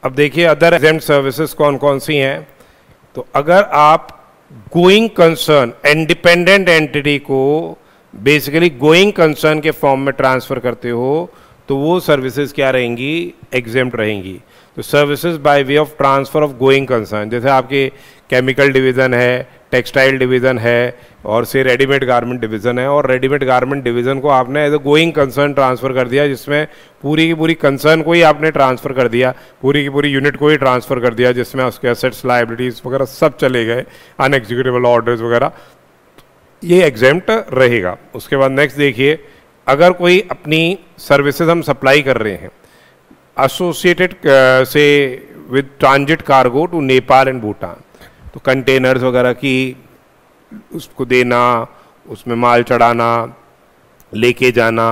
अब देखिए other exempt services कौन कौन सी हैं। तो अगर आप गोइंग कंसर्न इंडिपेंडेंट एंटिटी को बेसिकली गोइंग कंसर्न के फॉर्म में ट्रांसफर करते हो तो वो सर्विसेज क्या रहेंगी, एग्जेम्प्ट रहेंगी। तो services by way of transfer of going concern, जैसे आपके केमिकल डिवीज़न है, टेक्सटाइल डिवीज़न है और से रेडीमेड गारमेंट डिवीज़न है, और रेडीमेड गारमेंट डिवीज़न को आपने as a going concern transfer कर दिया, जिसमें पूरी की पूरी कंसर्न को ही आपने ट्रांसफ़र कर दिया, पूरी की पूरी यूनिट को ही ट्रांसफ़र कर दिया, जिसमें उसके एसेट्स, लायबिलिटीज़ वगैरह सब चले गए, अनएग्जीक्यूटेबल ऑर्डर्स वगैरह, ये एग्जेम्प्ट रहेगा। उसके बाद नेक्स्ट देखिए, अगर कोई अपनी सर्विसेज हम सप्लाई कर रहे हैं एसोसिएटेड से with transit cargo to Nepal and Bhutan, तो कंटेनर्स वगैरह की उसको देना, उसमें माल चढ़ाना, लेके जाना,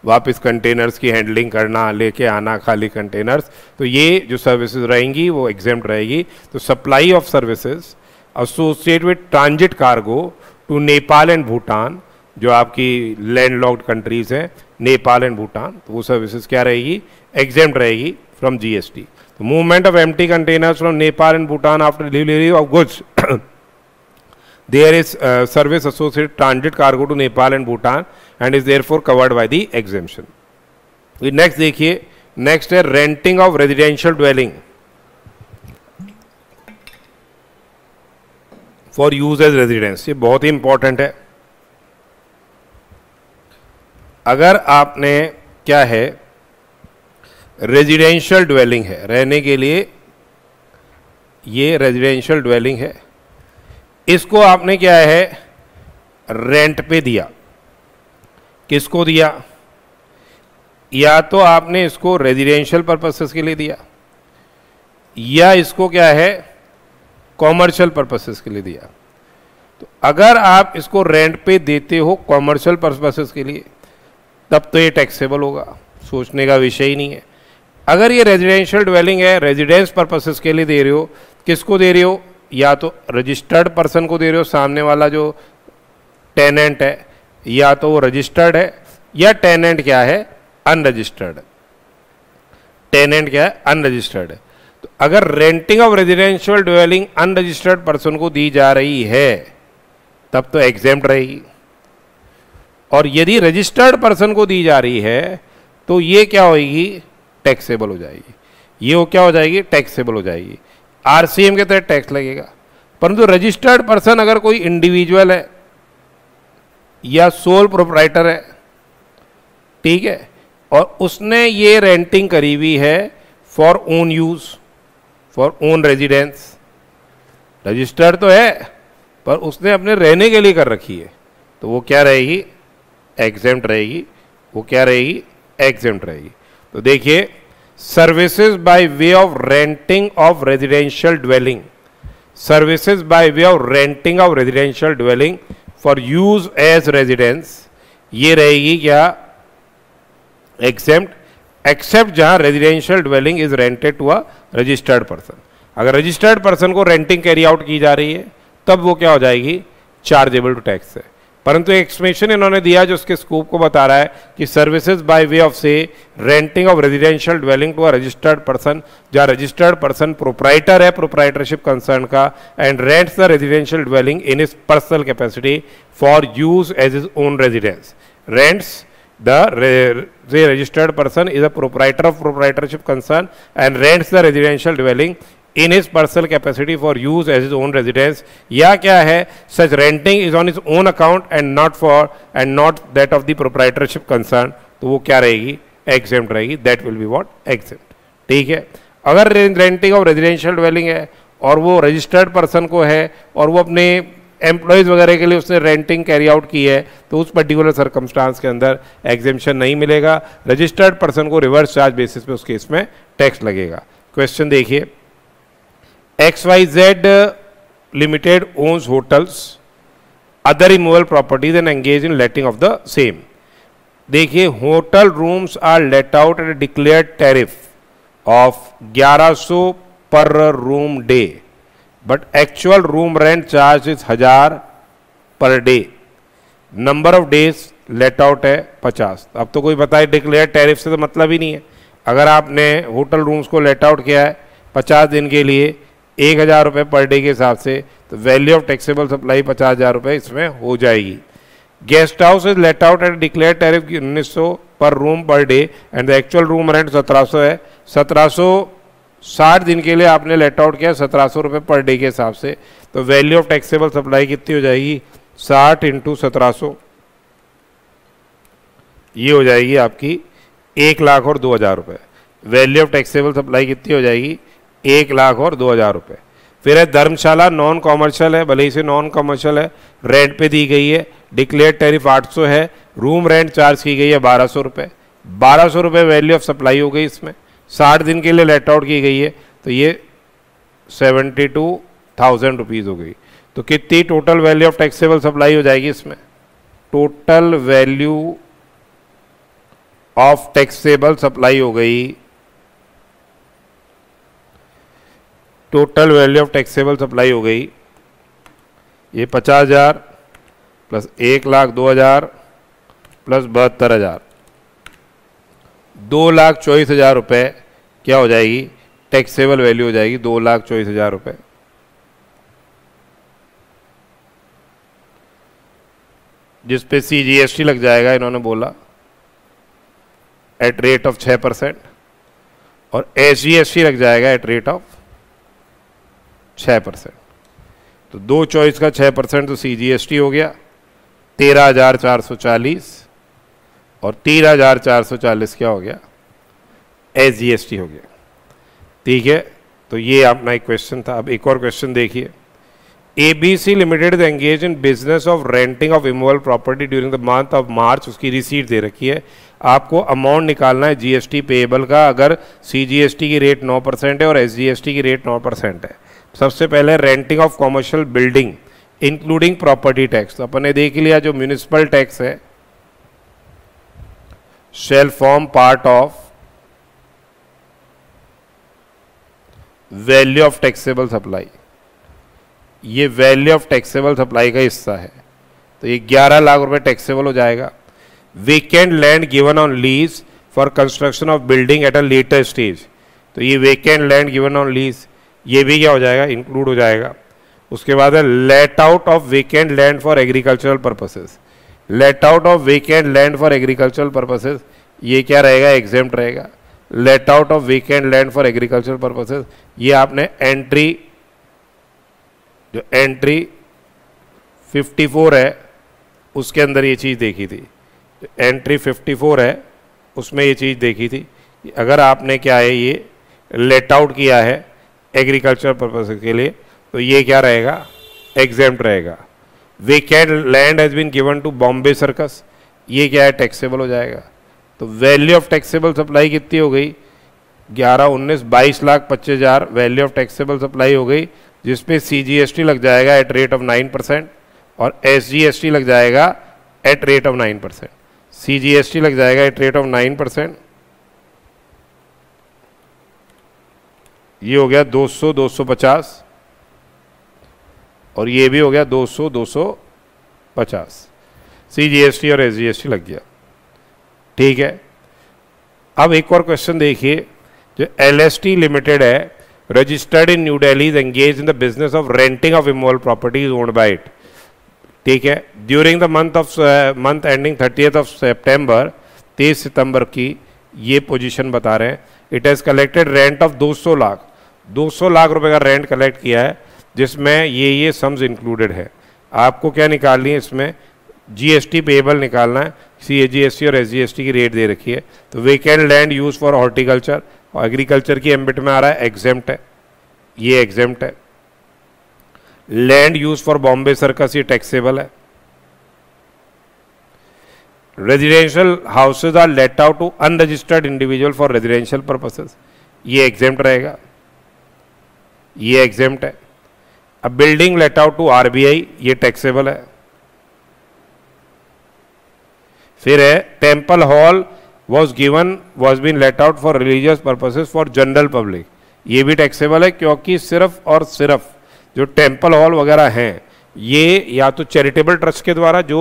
वापस कंटेनर्स की हैंडलिंग करना, लेके आना खाली कंटेनर्स, तो ये जो सर्विसेज रहेंगी वो एग्जेम्प्ट रहेगी। तो supply of services associated with transit cargo to Nepal and Bhutan, जो आपकी लैंडलॉक्ड कंट्रीज हैं नेपाल एंड भूटान, तो वो सर्विसेज क्या रहेगी, एग्जेम्प्ट रहेगी फ्रॉम जीएसटी। तो movement of empty containers from Nepal and Bhutan after delivery of goods there is service associated transit cargo to Nepal and Bhutan and is therefore covered by the exemption. Next देखिए, next है renting of residential dwelling for use as residence. ये बहुत ही important है। अगर आपने क्या है, residential dwelling है, रहने के लिए ये रेजिडेंशियल ड्वेलिंग है, इसको आपने क्या है, रेंट पे दिया। किसको दिया? या तो आपने इसको रेजिडेंशियल पर्पसेस के लिए दिया, या इसको क्या है, कॉमर्शियल पर्पसेस के लिए दिया। तो अगर आप इसको रेंट पे देते हो कॉमर्शियल पर्पसेस के लिए, तब तो ये टैक्सेबल होगा, सोचने का विषय ही नहीं है। अगर ये रेजिडेंशियल ड्वेलिंग है, रेजिडेंस पर्पसेस के लिए दे रहे हो, किसको दे रहे हो? या तो रजिस्टर्ड पर्सन को दे रहे हो, सामने वाला जो टेनेंट है, या तो वो रजिस्टर्ड है, या टेनेंट क्या है, अनरजिस्टर्ड। टेनेंट क्या है, अनरजिस्टर्ड है। तो अगर renting of residential dwelling unregistered person को दी जा रही है, तब तो एग्जेम्प्ट रहेगी। और यदि रजिस्टर्ड पर्सन को दी जा रही है, तो ये क्या होगी, टैक्सेबल हो जाएगी। ये वो क्या हो जाएगी, टैक्सेबल हो जाएगी, आरसीएम के तहत टैक्स लगेगा। परंतु रजिस्टर्ड पर्सन अगर कोई इंडिविजुअल है या सोल प्रोप्राइटर है, ठीक है, और उसने ये रेंटिंग करी हुई है for own use, for own residence, registered तो है पर उसने अपने रहने के लिए कर रखी है, तो वो क्या रहेगी, एग्जेम्प्ट रहेगी। वो क्या रहेगी, एग्जेम्प्ट रहेगी। तो देखिए, services by way of renting of residential dwelling, services by way of renting of residential dwelling for use as residence, ये रहेगी क्या, एग्जेम्प्ट, एक्सेप्ट जहां residential dwelling is rented to a registered person. अगर registered person को renting carry out की जा रही है, तब वो क्या हो जाएगी, चार्जेबल टू टैक्स है। परंतु एक्सप्लेनेशन इन्होंने दिया जो उसके स्कोप को बता रहा है कि सर्विसेज बाय वे ऑफ से renting of residential dwelling to a registered person, जहाँ रजिस्टर्ड पर्सन प्रोप्राइटर है प्रोप्राइटरशिप कंसर्न का, and rents the residential dwelling in his personal capacity for use as his own residence. Rents the registered person is a proprietor of proprietorship concern and rents the residential dwelling in his personal capacity for use as his own residence, या क्या है, such renting is on his own account and not that of the proprietorship concern, तो वो क्या रहेगी, exempt रहेगी, that will be what, exempt। ठीक है। अगर रेंटिंग ऑफ रेजिडेंशियल ड्वेलिंग है और वो रजिस्टर्ड पर्सन को है और वो अपने एम्प्लॉयज़ वगैरह के लिए उसने रेंटिंग कैरी आउट की है, तो उस पर्टिकुलर सर्कमस्टांस के अंदर एग्जेम्पशन नहीं मिलेगा। रजिस्टर्ड पर्सन को रिवर्स चार्ज बेसिस पे उस केस में टैक्स लगेगा। क्वेश्चन देखिए, XYZ limited owns hotels, other immovable properties and engage in letting of the same. देखिए, hotel rooms are let out at declared tariff of 1100 per room day, but actual room rent charge is 1000 per day। Number of days let out है 50। अब तो कोई बताए declare tariff से तो मतलब ही नहीं है। अगर आपने होटल रूम्स को लेट आउट किया है 50 दिन के लिए 1000 रुपये पर डे के हिसाब से, तो वैल्यू ऑफ टैक्सेबल सप्लाई 50,000 रुपये इसमें हो जाएगी। Guest house is late out eight declare tariff 1900 पर room per day and the actual room rent 1700 है। 1760 दिन के लिए आपने लेट आउट किया 1700 रुपये पर डे के हिसाब से, तो वैल्यू ऑफ टैक्सेबल सप्लाई कितनी हो जाएगी? 60 × 1700, ये हो जाएगी आपकी 1,00,000 और 2,000 रुपये। वैल्यू ऑफ टैक्सेबल सप्लाई कितनी हो जाएगी? 1,00,000 और 2,000 रुपये। फिर है धर्मशाला, नॉन कॉमर्शियल है, भले ही से नॉन कॉमर्शियल है, रेंट पे दी गई है, डिक्लेयर टैरिफ 800 है, रूम रेंट चार्ज की गई है 1200 रुपये। 1200 रुपये वैल्यू ऑफ सप्लाई हो गई इसमें, 60 दिन के लिए लेट आउट की गई है, तो ये 72,000 रुपीज़ हो गई। तो कितनी total value of taxable supply हो जाएगी इसमें? Total value of taxable supply हो गई, total value of taxable supply हो गई ये 50,000 प्लस 1,00,000 2,000 प्लस 72,000, 2,24,000 रुपये क्या हो जाएगी? टैक्सेबल वैल्यू हो जाएगी 2,24,000 रुपये। जिसपे CGST लग जाएगा, इन्होंने बोला एट रेट ऑफ 6% और SGST लग जाएगा एट रेट ऑफ 6%। तो दो चॉइस का 6% तो CGST हो गया 13,440 और 13,440 क्या हो गया? SGST हो गया। ठीक है, तो ये अपना एक क्वेश्चन था। अब एक और क्वेश्चन देखिए। ABC limited is engage in business of renting of immovable property during the month of March, उसकी रिसीट दे रखी है। आपको अमाउंट निकालना है GST पेएबल का, अगर CGST की रेट 9% है और SGST की रेट 9% है। सबसे पहले renting of commercial building including property tax, तो अपन ने देख लिया जो म्यूनिसिपल टैक्स है shall form part of value of taxable supply, ये वैल्यू ऑफ टैक्सेबल सप्लाई का हिस्सा है, तो ये 11 लाख रुपए टैक्सेबल हो जाएगा। Vacant land given on lease for construction of building at a later stage, तो ये vacant land given on lease ये भी क्या हो जाएगा? इंक्लूड हो जाएगा। उसके बाद है let out of vacant land for agricultural purposes, let out of vacant land for agricultural purposes ये क्या रहेगा? एग्जेम्प्ट रहेगा। Let out of vacant land for agricultural purposes ये आपने एंट्री, जो एंट्री 54 है उसके अंदर ये चीज़ देखी थी, जो एंट्री 54 है उसमें ये चीज़ देखी थी। अगर आपने क्या है ये लेट आउट किया है एग्रीकल्चर पर्पस के लिए, तो ये क्या रहेगा? एग्जेम्प्ट रहेगा। Vacant land has been given to Bombay circus, ये क्या है? टैक्सेबल हो जाएगा। तो वैल्यू ऑफ टैक्सेबल सप्लाई कितनी हो गई? 11, 19, 22,25,000 वैल्यू ऑफ टैक्सेबल सप्लाई हो गई, जिसपे CGST लग जाएगा एट रेट ऑफ 9% और SGST लग जाएगा एट रेट ऑफ 9%। CGST लग जाएगा एट रेट ऑफ 9%, ये हो गया 200 250 और ये भी हो गया 200 250। CGST और SGST लग गया। ठीक है, अब एक और क्वेश्चन देखिए। जो LST लिमिटेड है registered in New Delhi, is engage in the business of renting of immovable properties owned by it. ठीक है, during the month ending 30th of सितंबर, 23 सितंबर की ये पोजीशन बता रहे हैं। It has collected rent of 200 lakh रुपए का रेंट कलेक्ट किया है, जिसमें ये सम्स इंक्लूडेड है। आपको क्या निकालनी है इसमें? GST पेएबल निकालना है। CGST और SGST की रेट दे रखी है। तो vacant land use for horticulture और एग्रीकल्चर की एम्बिट में आ रहा है, एग्जेम्प्ट है, ये एग्जेम्प्ट है। Land use for Bombay circus ये टैक्सेबल है। Residential houses are let out to unregistered individual for residential purposes, ये एग्जेम्प्ट रहेगा, ये एग्जेम्प्ट है। अब building let out to RBI ये टैक्सेबल है। फिर है temple hall was been let out for religious purposes for general public, ये भी टैक्सेबल है, क्योंकि सिर्फ और सिर्फ जो टेम्पल हॉल वगैरह हैं ये या तो चैरिटेबल ट्रस्ट के द्वारा जो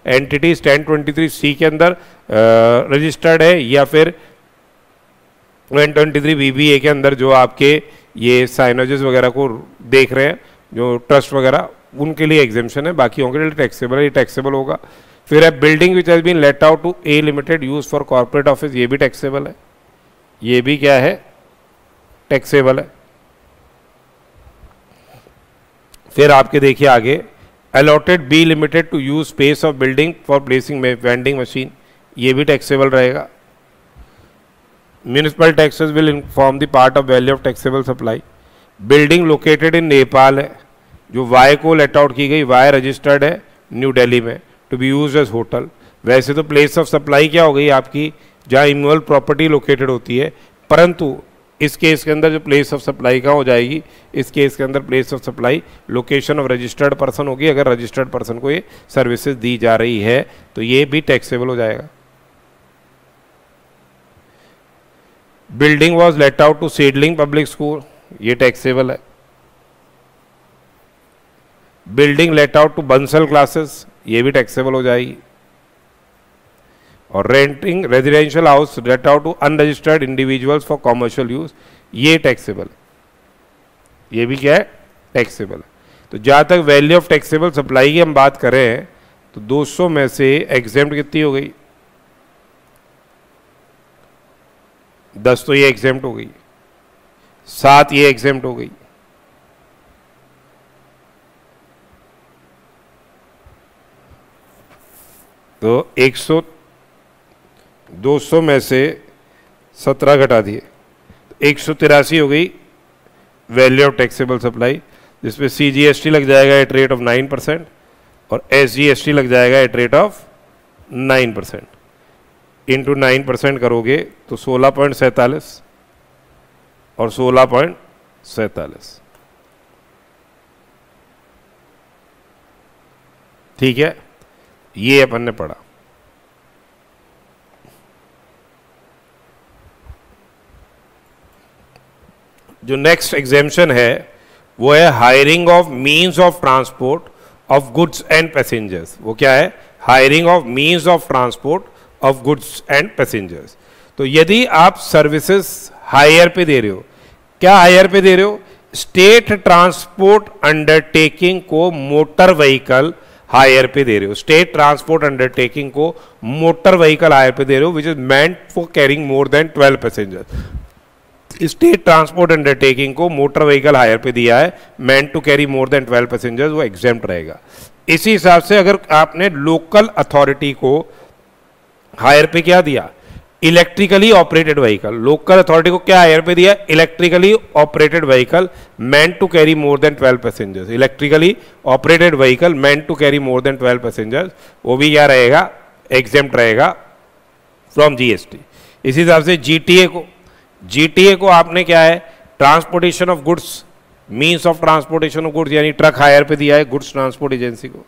एंटिटीज 1023C के अंदर रजिस्टर्ड है, या फिर 123 BBA के अंदर जो आपके ये साइनेजेस वगैरह को देख रहे हैं जो ट्रस्ट वगैरह, उनके लिए एग्जेम्पशन है, बाकियों के लिए टैक्सेबल है, ये टैक्सेबल होगा। फिर है building which has been let out to a limited use for corporate office, ये भी टैक्सेबल है, ये भी क्या है, टैक्सेबल है। फिर आपके देखिए आगे, allotted be limited to use space of building for placing vending machine, ये भी टैक्सेबल रहेगा। Municipal taxes will inform the part of value of taxable supply. Building located in Nepal है, जो वाई को लेट आउट की गई, वाई रजिस्टर्ड है न्यू दिल्ली में to be use as hotel. वैसे तो प्लेस ऑफ सप्लाई क्या हो गई आपकी, जहाँ इमूवेबल प्रॉपर्टी लोकेटेड होती है, परंतु इस केस के अंदर जो प्लेस ऑफ सप्लाई कहाँ हो जाएगी, इस केस के अंदर place of supply location of registered person होगी। अगर रजिस्टर्ड पर्सन को ये सर्विसेज दी जा रही है तो ये भी टैक्सेबल हो जाएगा। Building was let out to seedling public school, ये टैक्सेबल है। Building let out to Bansal classes, ये भी टैक्सेबल हो जाएगी। और renting residential house let out to unregistered individuals for commercial use, ये टैक्सेबल है, ये भी क्या है, टैक्सेबल है। तो जहां तक वैल्यू ऑफ टैक्सेबल सप्लाई की हम बात करें तो 200 में से एग्जेम्प्ट कितनी हो गई, 10 तो ये एग्जेम्प्ट हो गई, 7 ये एग्जेम्प्ट हो गई। तो 200 में से 17 घटा दिए, 183 हो गई वैल्यू ऑफ टैक्सेबल सप्लाई, जिसमें CGST लग जाएगा एट रेट ऑफ 9% और SGST लग जाएगा एट रेट ऑफ 9%। इंटू 9% करोगे तो 16.47 और 16.47, ठीक है, ये अपन ने पढ़ा। जो नेक्स्ट एग्जेम्पशन है वो है hiring of means of transport of goods and passengers. वो क्या है, hiring of means of transport of goods and passengers. तो यदि आप सर्विसेज हायर पे दे रहे हो, क्या हायर पे दे रहे हो, स्टेट ट्रांसपोर्ट अंडरटेकिंग को मोटर व्हीकल हायर पे दे रहे हो, स्टेट ट्रांसपोर्ट अंडरटेकिंग को मोटर व्हीकल हायर पे दे रहे हो which is meant for carrying more than 12 passengers. State transport undertaking को मोटर व्हीकल हायर पे दिया है, meant to carry more than 12 passengers, वो एग्जेम्प्ट रहेगा। इसी हिसाब से अगर आपने लोकल अथॉरिटी को हायर पे क्या दिया, electrically operated vehicle, local authority को क्या हायर पे दिया, electrically operated vehicle meant to carry more than 12 passengers, electrically operated vehicle meant to carry more than 12 passengers, वो भी क्या रहेगा, एग्जेम्प्ट रहेगा फ्रॉम GST। इसी हिसाब से GTA को आपने क्या है, transportation of goods, means of transportation of goods, यानी ट्रक हायर पे दिया है गुड्स ट्रांसपोर्ट एजेंसी को,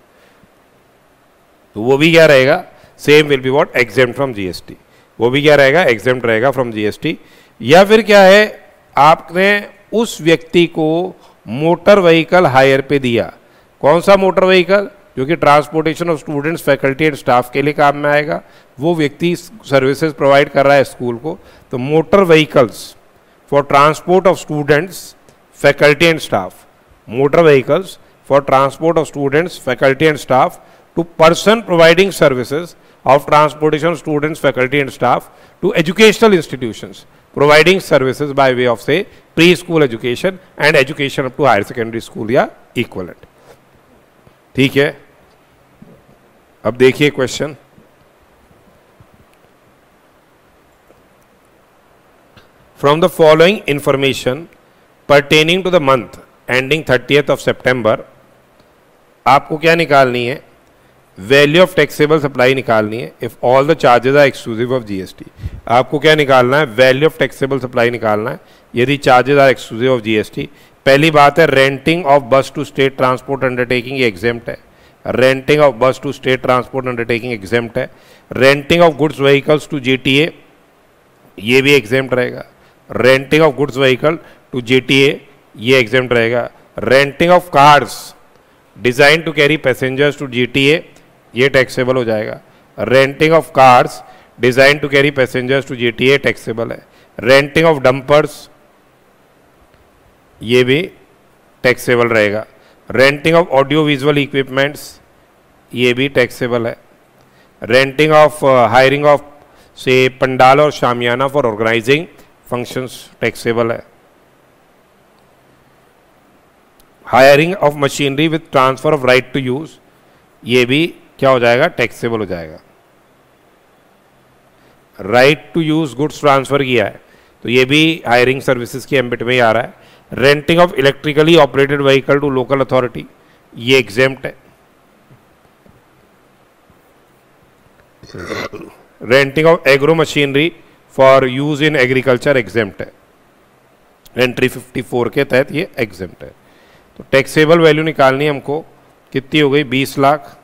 तो वो भी क्या रहेगा, same will be what, exempt from GST, वो भी क्या रहेगा, एग्जेम्प्ट रहेगा फ्रॉम GST। या फिर क्या है, आपने उस व्यक्ति को मोटर व्हीकल हायर पे दिया, कौन सा मोटर व्हीकल, जो कि transportation of students, faculty and staff के लिए काम में आएगा, वो व्यक्ति सर्विसेज प्रोवाइड कर रहा है स्कूल को, तो motor vehicles for transport of students, faculty and staff, motor vehicles for transport of students, faculty and staff to person providing services of transportation of students, faculty and staff to educational institutions providing services by way of say preschool education and education up to higher secondary school या equivalent। ठीक है, अब देखिए question, from the following information pertaining to the month ending 30th of September, आपको क्या निकालनी है, value of taxable supply निकालनी है if all the charges are exclusive of GST। आपको क्या निकालना है, वैल्यू ऑफ टैक्सेबल सप्लाई निकालना है यदि charges are exclusive of GST। पहली बात है, renting of bus to state transport undertaking, ये एग्जेम्प्ट है, renting of bus to state transport undertaking exempt है। Renting of goods vehicles to GTA, ये भी एग्जेम्प्ट रहेगा, renting of goods vehicle to GTA, ये एग्जेम्प्ट रहेगा। Renting of cars design to carry passengers to GTA, ये taxable हो जाएगा। Renting of cars design to carry passengers to GTA taxable है। Renting of dumpers ये भी taxable रहेगा। Renting of audio visual equipments, ये भी टैक्सेबल है। रेंटिंग ऑफ हायरिंग ऑफ से पंडाल और शामियाना फॉर ऑर्गेनाइजिंग फंक्शंस टैक्सेबल है। Hiring of machinery with transfer of right to use, ये भी क्या हो जाएगा, टैक्सेबल हो जाएगा। Right to use goods transfer किया है तो ये भी हायरिंग सर्विसेज के एम्बिट में ही आ रहा है। Renting of electrically operated vehicle to local authority, ये एग्जेम्प्ट है। Renting of agro machinery for use in agriculture exempt है। एंट्री 54 के तहत ये एग्जेम्प्ट है। तो टैक्सेबल वैल्यू निकालनी है हमको, कितनी हो गई, 20 लाख,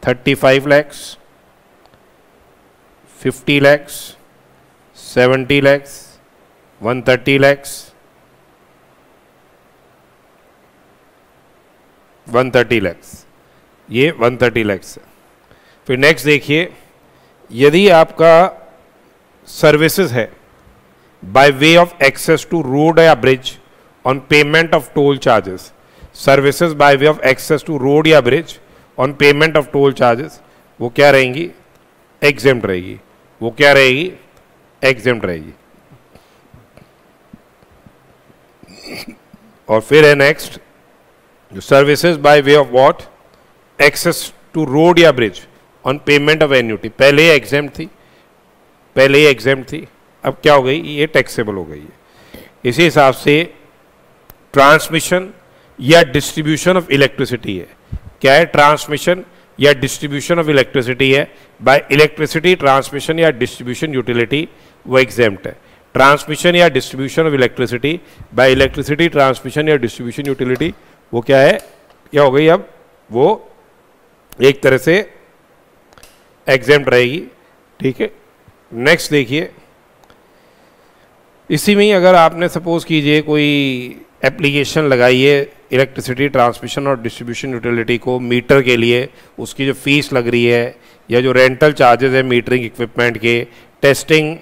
35 लैक्स, 50 लैक्स, 70 लैक्स, 130 लैक्स, 130 लैक्स, ये 130 लैक्स है। फिर नेक्स्ट देखिए, यदि आपका सर्विसेज है by way of access to road या bridge on payment of toll charges, services by way of access to road या bridge on payment of toll charges, वो क्या रहेंगी, एग्जेम्प्ट रहेगी। वो क्या रहेगी, एग्जेम्प्ट रहेगी। और फिर है नेक्स्ट, जो services by way of what, access to road या bridge on payment of annuity, पहले ही एग्जेम्प्ट थी, पहले ही एग्जेम्प्ट थी, अब क्या हो गई, ये टैक्सेबल हो गई है। इसी हिसाब से ट्रांसमिशन या डिस्ट्रीब्यूशन ऑफ इलेक्ट्रिसिटी है, क्या है, ट्रांसमिशन या डिस्ट्रीब्यूशन ऑफ इलेक्ट्रिसिटी है, बाय इलेक्ट्रिसिटी ट्रांसमिशन या डिस्ट्रीब्यूशन यूटिलिटी, वो एग्जेम्प्ट है। ट्रांसमिशन या distribution of electricity bye electricity transmission या डिस्ट्रीब्यूशन यूटिलिटी, वो क्या है, क्या हो गई, अब वो एक तरह से एग्जेम्प्ट रहेगी। ठीक है, नेक्स्ट देखिए, इसी में ही अगर आपने सपोज कीजिए कोई एप्लीकेशन लगाई है इलेक्ट्रिसिटी ट्रांसमिशन और डिस्ट्रीब्यूशन यूटिलिटी को मीटर के लिए, उसकी जो फीस लग रही है या जो रेंटल चार्जेस है मीटरिंग इक्विपमेंट के, टेस्टिंग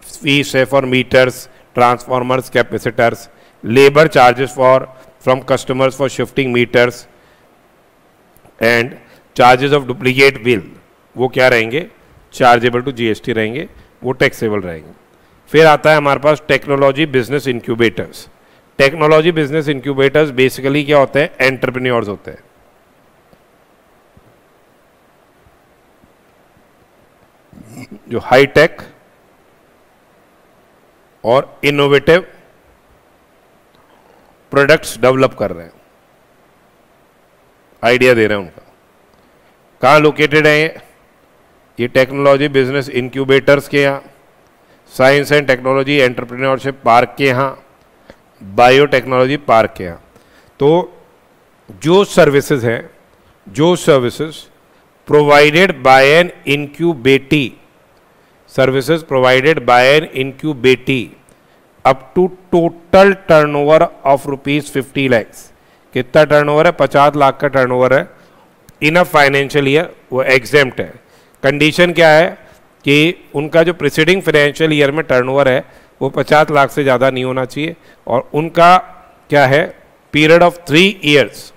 फीस है for meters, transformers, capacitors, labour charges for from customers for shifting meters and charges of duplicate bill, वो क्या रहेंगे, चार्जेबल टू जीएसटी रहेंगे, वो टैक्सेबल रहेंगे। फिर आता है हमारे पास technology business incubators. Technology business incubators basically क्या होते हैं, एंटरप्रेन्योर्स होते हैं। जो हाई टेक और इनोवेटिव प्रोडक्ट्स डेवलप कर रहे हैं, आइडिया दे रहे हैं उनका। कहाँ लोकेटेड है ये टेक्नोलॉजी बिजनेस इंक्यूबेटर्स के यहाँ, science and technology entrepreneurship park के यहाँ, बायोटेक्नोलॉजी पार्क के यहाँ। तो जो सर्विसेज हैं, जो services provided by an incubatee, services provided by an incubatee up to total turnover of ₹50 lakhs, कितना टर्नओवर है, 50 लाख का टर्नओवर है इन अ फाइनेंशियल ईयर, वो एग्जेम्प्ट है। कंडीशन क्या है कि उनका जो प्रीसीडिंग फाइनेंशियल ईयर में टर्नओवर है वो 50 लाख से ज़्यादा नहीं होना चाहिए, और उनका क्या है, period of 3 years,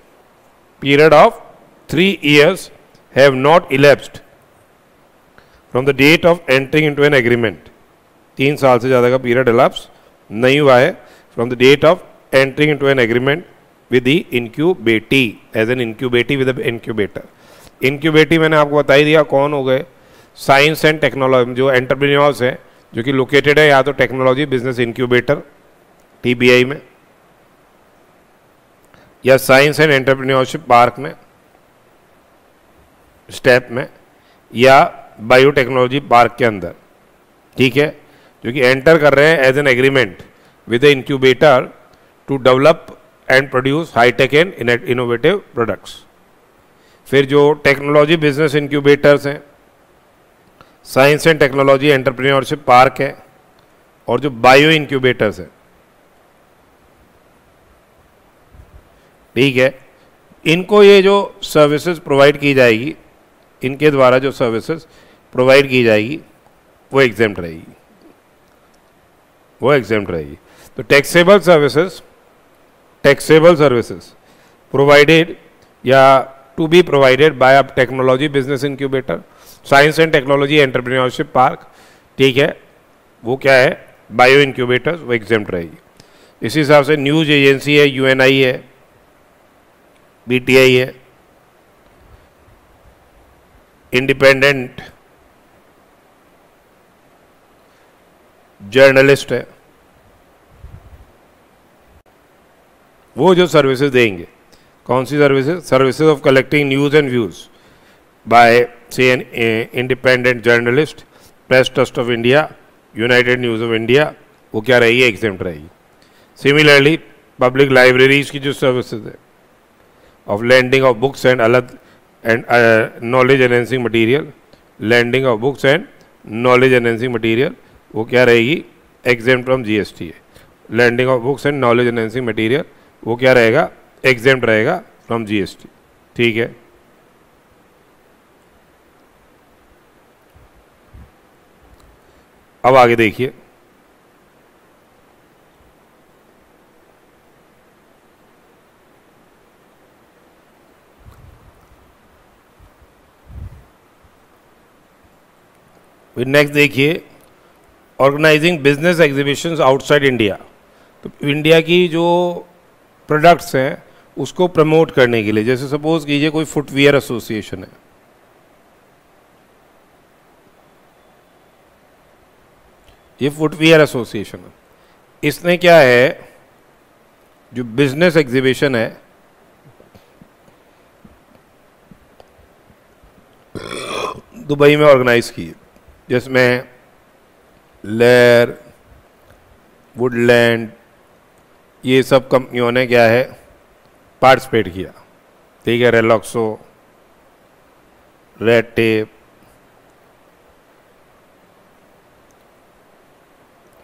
period of 3 years have not elapsed from the date of entering into an agreement, 3 साल से ज़्यादा का पीरियड इलेप्स नहीं हुआ है from the date of entering into an agreement with the incubatee, as an incubatee with incubator. Incubatee मैंने आपको बता ही दिया कौन हो गए, साइंस एंड टेक्नोलॉजी, जो एंटरप्रेन्योर्स हैं जो कि लोकेटेड है या तो टेक्नोलॉजी बिजनेस इंक्यूबेटर टीबीआई में, या साइंस एंड एंटरप्रेन्योरशिप पार्क में, स्टेप में, या बायोटेक्नोलॉजी पार्क के अंदर। ठीक है, जो कि एंटर कर रहे हैं as an agreement with the incubator to develop and produce hi-tech and innovative products. फिर जो टेक्नोलॉजी बिजनेस इंक्यूबेटर्स हैं, science and technology entrepreneurship park है, और जो बायो इंक्यूबेटर्स हैं, ठीक है, इनको ये जो सर्विसेज प्रोवाइड की जाएगी, इनके द्वारा जो सर्विसेज प्रोवाइड की जाएगी वो एग्जेम्प्ट रहेगी, वो एग्जेम्प्ट रहेगी। तो टैक्सेबल सर्विसेज प्रोवाइडेड या to be provided by a technology business incubator, science and technology entrepreneurship park, ठीक है, वो क्या है, बायो इंक्यूबेटर्स, वो एग्जेम्प्ट रहेगी। इसी हिसाब से न्यूज एजेंसी है, यूएनआई है, बीटीआई है, इंडिपेंडेंट जर्नलिस्ट है, वो जो सर्विसेज देंगे, कौन सी services of collecting news and views by से an independent journalist, press trust of India, united news of India, वो क्या रहेगी, एग्जेम्प्ट रहेगी। सिमिलरली पब्लिक लाइब्रेरीज की जो सर्विसेज है of lending of books and अलग and knowledge enhancing material, lending of books and knowledge enhancing material, वो क्या रहेगी, एग्जेम्प्ट फ्रॉम जीएसटी है। Lending of books and knowledge enhancing material, वो क्या रहेगा, एग्जेम्प्ट रहेगा फ्रॉम जीएसटी, ठीक है। अब आगे देखिए, फिर नेक्स्ट देखिए, organising business exhibitions outside India. तो इंडिया की जो प्रोडक्ट्स हैं उसको प्रमोट करने के लिए, जैसे सपोज कीजिए कोई फुटवियर एसोसिएशन है, ये फुटवियर एसोसिएशन है, इसने क्या है, जो बिजनेस एग्जीबिशन है दुबई में ऑर्गेनाइज की, जिसमें लेयर, वुडलैंड, ये सब कंपनियों ने क्या है, पार्टिसिपेट किया, ठीक है, रेलॉक्सो, रेड टेप,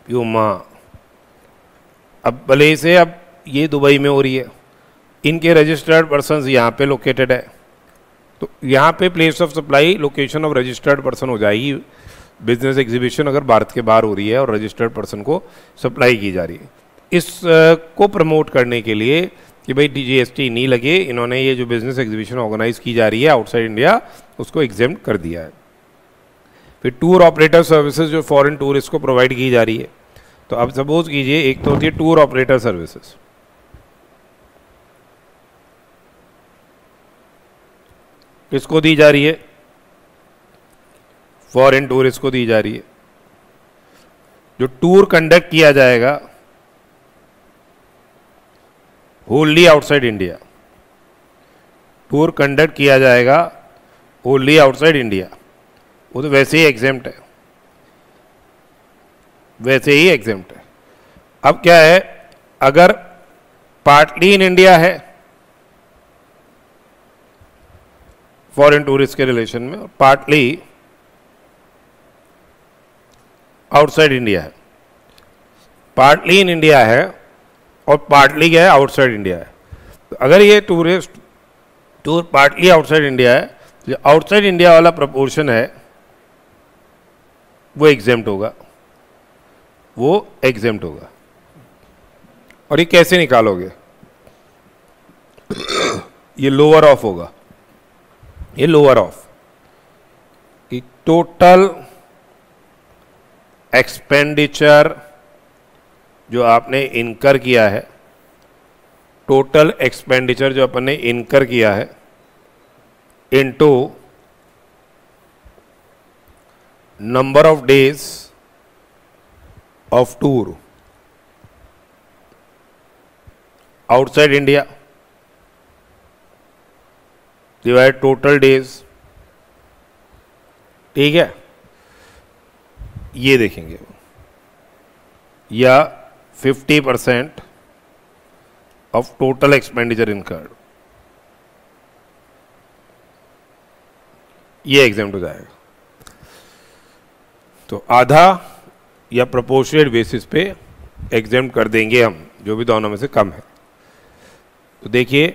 प्यूमा। अब भले से अब ये दुबई में हो रही है, इनके रजिस्टर्ड पर्सन्स यहाँ पे लोकेटेड है, तो यहाँ पे place of supply location of registered person हो जाएगी। बिजनेस एग्जीबिशन अगर भारत के बाहर हो रही है और रजिस्टर्ड पर्सन को सप्लाई की जा रही है, इस को प्रमोट करने के लिए कि भाई जीएसटी नहीं लगे, इन्होंने ये जो बिजनेस एग्जीबिशन ऑर्गेनाइज की जा रही है आउटसाइड इंडिया, उसको एग्जेम्प्ट कर दिया है। फिर टूर ऑपरेटर सर्विसेज जो फॉरेन टूरिस्ट को प्रोवाइड की जा रही है, तो अब सपोज कीजिए एक तो होती है टूर ऑपरेटर सर्विसेज, किसको दी जा रही है, फॉरेन टूरिस्ट को दी जा रही है। जो टूर कंडक्ट किया जाएगा Holi outside India, tour conduct किया जाएगा होली आउटसाइड इंडिया, वो तो वैसे ही एग्जेम्प्ट है, वैसे ही एग्जेम्प्ट है। अब क्या है, अगर पार्टली इन इंडिया है फॉरेन टूरिस्ट के रिलेशन में, और पार्टली आउटसाइड इंडिया है, पार्टली इन इंडिया है और पार्टली क्या है, आउटसाइड इंडिया है। तो अगर ये tourist tour partly outside India है, जो आउटसाइड इंडिया वाला प्रपोर्शन है वो एग्जेम्प्ट होगा, वो एग्जेम्प्ट होगा। और ये कैसे निकालोगे, ये लोअर ऑफ होगा, ये लोअर ऑफ कि टोटल एक्सपेंडिचर जो आपने इनकर किया है, टोटल एक्सपेंडिचर जो अपन ने इनकर किया है into number of days of tour outside India divide total days, ठीक है, ये देखेंगे, या 50% ऑफ टोटल एक्सपेंडिचर इनकर्ड, ये एग्जाम्प्ट हो जाएगा। तो आधा या प्रोपोर्शनेट बेसिस पे एग्जाम्प्ट कर देंगे हम, जो भी दोनों में से कम है। तो देखिए,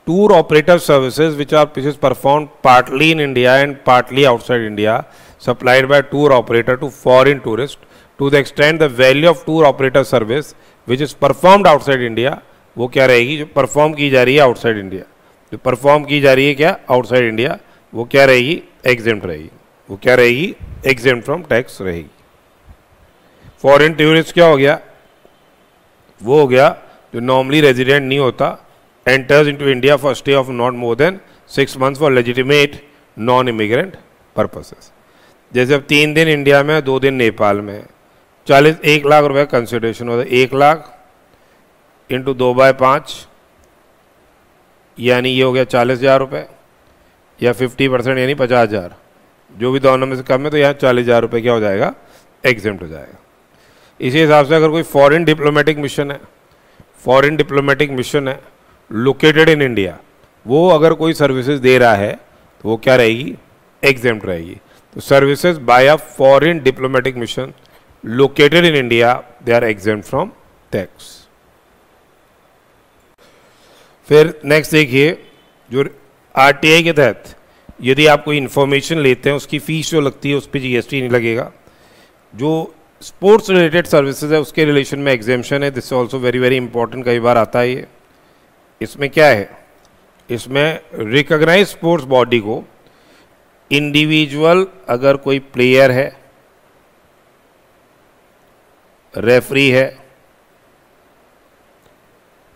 tour operator services which are which is performed partly in India and partly outside India supplied by tour operator to foreign tourist to the extend the value of tour operator service which is performed outside India, वो क्या रहेगी, जो perform की जा रही है outside India, जो perform की जा रही है क्या आउटसाइड इंडिया, वो क्या रहेगी, एग्जेम्प्ट रहेगी, वो क्या रहेगी, एग्जेम्प्ट फ्रॉम टैक्स रहेगी। फॉरेन टूरिस्ट क्या हो गया, वो हो गया जो नॉर्मली रेजिडेंट नहीं होता, enters into India for stay of not more than 6 months for legitimate non immigrant purposes. जैसे अब 3 दिन इंडिया में 2 दिन नेपाल में, 1 लाख रुपए कंसिडरेशन होता है, 1 लाख इंटू 2/5 यानी ये हो गया 40,000 रुपये, या 50% यानी 50,000, जो भी दोनों में से कम है, तो यहाँ 40,000 रुपये क्या हो जाएगा, एग्जेम्प्ट हो जाएगा। इसी हिसाब से अगर कोई फॉरेन डिप्लोमेटिक मिशन है, फॉरेन डिप्लोमेटिक मिशन है लोकेटेड इन इंडिया, वो अगर कोई सर्विसेज दे रहा है तो वो क्या रहेगी, एग्जेम्प्ट रहेगी। तो services by a foreign diplomatic mission located in India they are exempt from tax. फिर नेक्स्ट देखिए, जो आरटीआई के तहत यदि आप कोई इन्फॉर्मेशन लेते हैं उसकी फीस जो लगती है उस पर जीएसटी नहीं लगेगा। जो स्पोर्ट्स रिलेटेड सर्विसेज है उसके रिलेशन में एग्जेम्पशन है, this also very very important, कई बार आता है ये। इसमें क्या है, इसमें रिकॉग्नाइज स्पोर्ट्स बॉडी को इंडिविजुअल अगर कोई प्लेयर है, रेफरी है,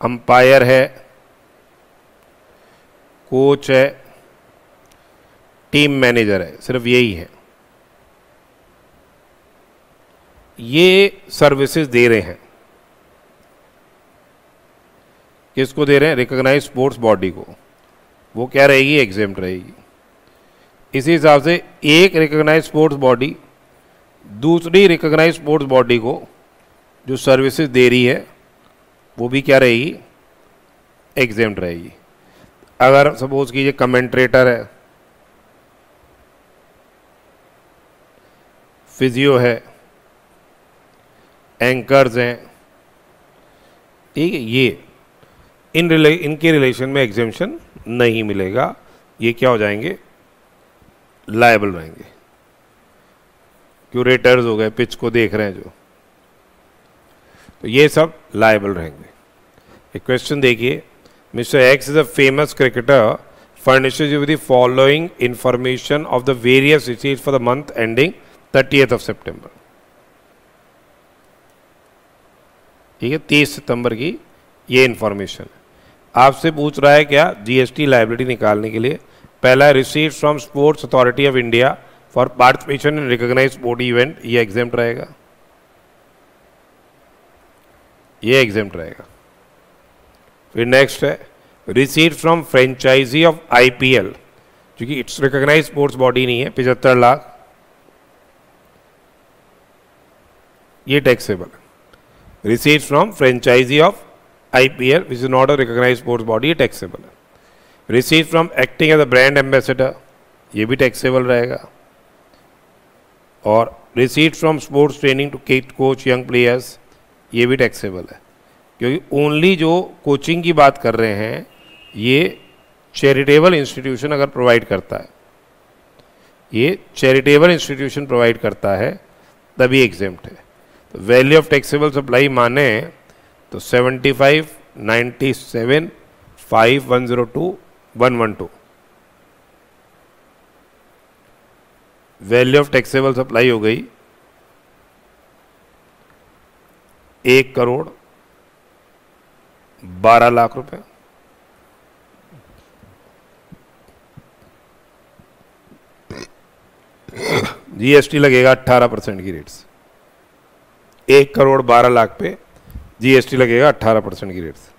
अंपायर है, कोच है, टीम मैनेजर है, सिर्फ यही है, ये सर्विसेज दे रहे हैं। किसको दे रहे हैं, रिकॉग्नाइज स्पोर्ट्स बॉडी को, वो क्या रहेगी, एग्जेम्प्ट रहेगी। इसी हिसाब से एक रिकॉग्नाइज स्पोर्ट्स बॉडी दूसरी रिकॉग्नाइज स्पोर्ट्स बॉडी को जो सर्विसेज दे रही है वो भी क्या रहेगी, एग्जेम्प्ट रहेगी। अगर सपोज कीजिए कमेंट्रेटर है, फिजियो है, एंकर्स हैं, ठीक है, ये इनके रिलेशन में एग्जेम्पशन नहीं मिलेगा, ये क्या हो जाएंगे, लायबल रहेंगे। क्यूरेटर्स हो गए, पिच को देख रहे हैं जो, तो ये सब लायबल रहेंगे। एक क्वेश्चन देखिए, mister x is a famous cricketer furnishes you with the following information of the various receipts for the month ending 30th of September। ठीक है, 30 सितंबर की ये इंफॉर्मेशन आपसे पूछ रहा है क्या, जीएसटी लायबिलिटी निकालने के लिए। पहला receipt from sports authority of India for participation in recognise sport event, ये एग्जेम्प्ट रहेगा, ये एग्जेम्प्ट रहेगा। फिर नेक्स्ट है receipt from franchisee of IPL, क्योंकि इट्स रिकॉग्नाइज स्पोर्ट्स बॉडी नहीं है, 75 लाख, ये टैक्सेबल है। Receipt from franchisee of IPL which is not a recognise sports body, ये टैक्सेबल है। Receipt from acting as a brand ambassador, ये भी टैक्सेबल रहेगा। और receipt from sports training to coach young players, ये भी टैक्सेबल है, क्योंकि ओनली जो कोचिंग की बात कर रहे हैं ये चैरिटेबल इंस्टीट्यूशन अगर प्रोवाइड करता है, ये चैरिटेबल इंस्टीट्यूशन प्रोवाइड करता है तभी एग्जेम्प्ट है। तो वैल्यू ऑफ टैक्सेबल सप्लाई माने तो 75, 97, 5, 102, 112 वैल्यू ऑफ टैक्सेबल सप्लाई हो गई 1,12,00,000 रुपए। जीएसटी लगेगा 18% की रेट से, 1,12,00,000 पे जीएसटी लगेगा 18% की रेट से।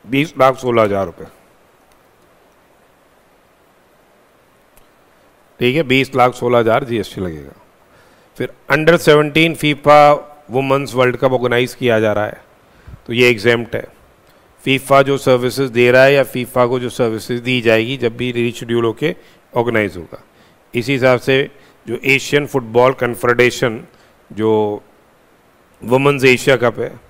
₹20,16,000 रुपये, ठीक है, 20,16,000 जीएसटी लगेगा। फिर under 17 FIFA women's world cup organise किया जा रहा है, तो ये एग्जेम्प्ट है। फीफा जो सर्विसेज दे रहा है या फीफा को जो सर्विसेज दी जाएगी जब भी रीशेड्यूल होके ऑर्गेनाइज होगा। इसी हिसाब से जो एशियन फुटबॉल कन्फेडरेशन जो वुमेन्स एशिया कप है,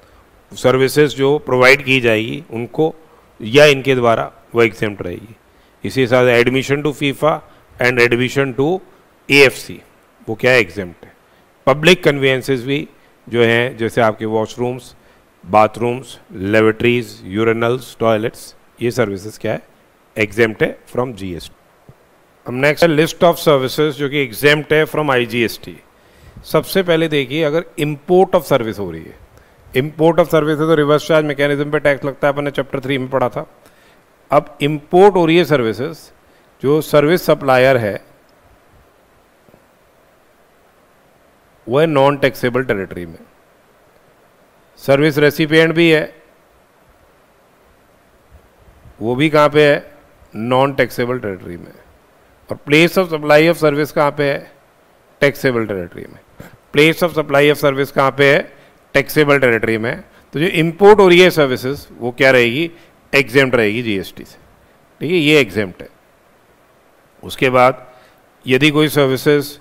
सर्विसेज जो प्रोवाइड की जाएगी उनको या इनके द्वारा वो एग्जेम्प्ट रहेगी। इसी साथ admission to FIFA and admission to AFC वो क्या है, एग्जेम्प्ट है। पब्लिक कन्वेंसेस भी जो हैं, जैसे आपके washrooms, bathrooms, laboratories, urinals, toilets, ये सर्विसेज क्या है, एग्जेम्प्ट है फ्रॉम जीएसटी। अब नेक्स्ट है लिस्ट ऑफ सर्विसेज जो कि एग्जेम्प्ट है फ्रॉम आईजीएसटी। सबसे पहले देखिए, अगर इंपोर्ट ऑफ सर्विस हो रही है, इंपोर्ट ऑफ सर्विस है तो रिवर्स चार्ज मैकेनिज्म पे टैक्स लगता है, अपन ने चैप्टर 3 में पढ़ा था। अब इंपोर्ट हो रही है सर्विसेज, जो सर्विस सप्लायर है वो है नॉन टैक्सेबल टेरिटरी में। सर्विस रेसिपिएंट भी है, वो भी कहाँ पे है, नॉन टैक्सेबल टेरिटरी में। और place of supply of service कहाँ पे है, टैक्सेबल टेरिटरी में। Place of supply of service कहाँ पे है, टैक्सेबल टेरिटरी में। तो जो इंपोर्ट हो रही है सर्विसेज वो क्या रहेगी, एग्जेम्प्ट रहेगी जीएसटी से, ठीक है, ये एग्जेम्प्ट है। उसके बाद यदि कोई services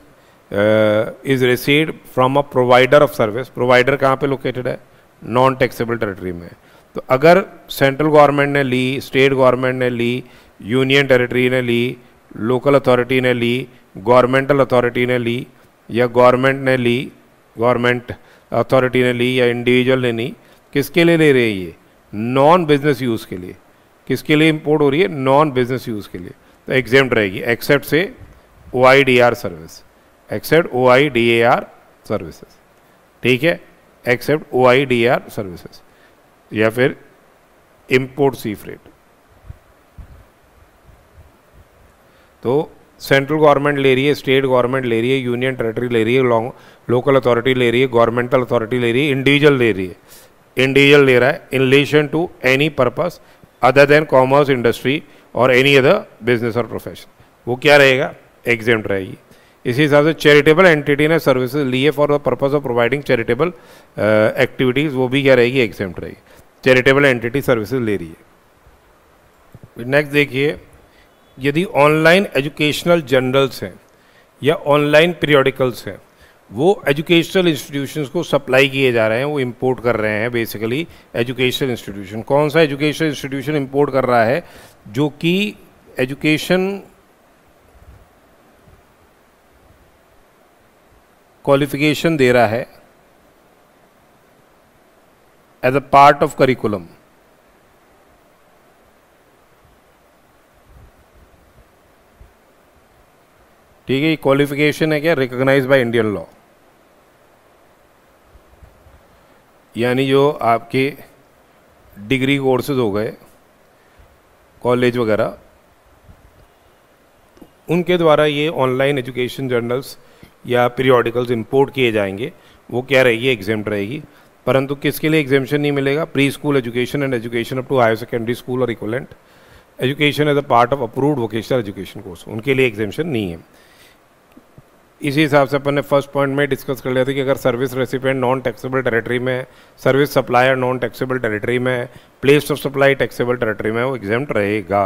is received from a provider of service, provider कहाँ पे लोकेटेड है, नॉन टैक्सेबल टेरिटरी में। तो अगर सेंट्रल गवर्नमेंट ने ली, स्टेट गवर्नमेंट ने ली, यूनियन टेरिटरी ने ली, लोकल अथॉरिटी ने ली, गवर्नमेंटल अथॉरिटी ने ली, या गवर्नमेंट ने ली, गवर्नमेंट अथॉरिटी ने ली, या इंडिविजुअल ने ली, किसके लिए ले रही है ये, नॉन बिजनेस यूज़ के लिए। किसके लिए इंपोर्ट हो रही है, नॉन बिजनेस यूज़ के लिए, तो एग्जेम्प्ट रहेगी, एक्सेप्ट से OIDR service, except OIDAR services, ठीक है, एक्सेप्ट OIDR सर्विसेज, या फिर इंपोर्ट सी फ्रेट। तो सेंट्रल गवर्नमेंट ले रही है, स्टेट गवर्नमेंट ले रही है, यूनियन टेरिटरी ले रही है, लोकल अथॉरिटी ले रही है, गवर्नमेंटल अथॉरिटी ले रही है, इंडिविजुअल ले रही है, इंडिविजुअल ले रहा है in relation to any purpose other than commerce, industry और एनी अदर बिजनेस और प्रोफेशन, वो क्या रहेगा, एग्जेम्प्ट रहेगी। इसी हिसाब से चैरिटेबल एंटिटी ने सर्विसेज ली है for the purpose of providing charitable activities, वो भी क्या रहेगी, एग्जेम्प्ट रहेगी। चैरिटेबल एंटिटी सर्विसेज ले रही है। नेक्स्ट देखिए, यदि ऑनलाइन एजुकेशनल जर्नल्स हैं या ऑनलाइन पीरियोडिकल्स हैं, वो एजुकेशनल इंस्टीट्यूशंस को सप्लाई किए जा रहे हैं, वो इंपोर्ट कर रहे हैं बेसिकली एजुकेशनल इंस्टीट्यूशन। कौन सा एजुकेशनल इंस्टीट्यूशन इंपोर्ट कर रहा है, जो कि एजुकेशन क्वालिफिकेशन दे रहा है as a part of curriculum. ठीक है, ये क्वालिफिकेशन है क्या, रिकॉग्नाइज बाय इंडियन लॉ, यानी जो आपके डिग्री कोर्सेज हो गए कॉलेज वगैरह, उनके द्वारा ये ऑनलाइन एजुकेशन जर्नल्स या पीरियोडिकल्स इंपोर्ट किए जाएंगे, वो क्या रहेगी, एग्जेम्प्ट रहेगी। परंतु किसके लिए एग्जेम्पशन नहीं मिलेगा, pre school education and education up to higher secondary school और equivalent education as a part of approved vocational education course, उनके लिए एग्जेम्पशन नहीं है। इसी हिसाब से अपन ने फर्स्ट पॉइंट में डिस्कस कर लिया था कि अगर service recipient non taxable territory में, service supplier non taxable territory में, place of supply taxable territory में, वो एग्जेम्प्ट रहेगा।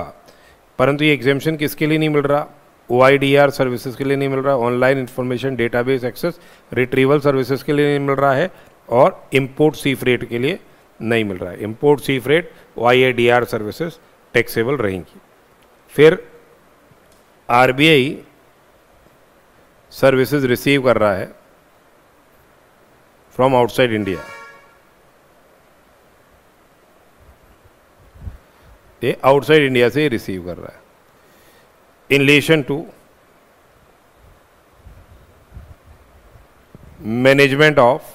परंतु ये एग्जेम्पशन किसके लिए नहीं मिल रहा, OIDR सर्विसेज के लिए नहीं मिल रहा, online information database access retrieval services के लिए नहीं मिल रहा है, और इंपोर्ट सी फ्रेट के लिए नहीं मिल रहा है। Import sea freight OIDR services taxable रहेंगी। फिर RBI सर्विसेज रिसीव कर रहा है फ्रॉम आउटसाइड इंडिया, ये आउटसाइड इंडिया से रिसीव कर रहा है in relation to management of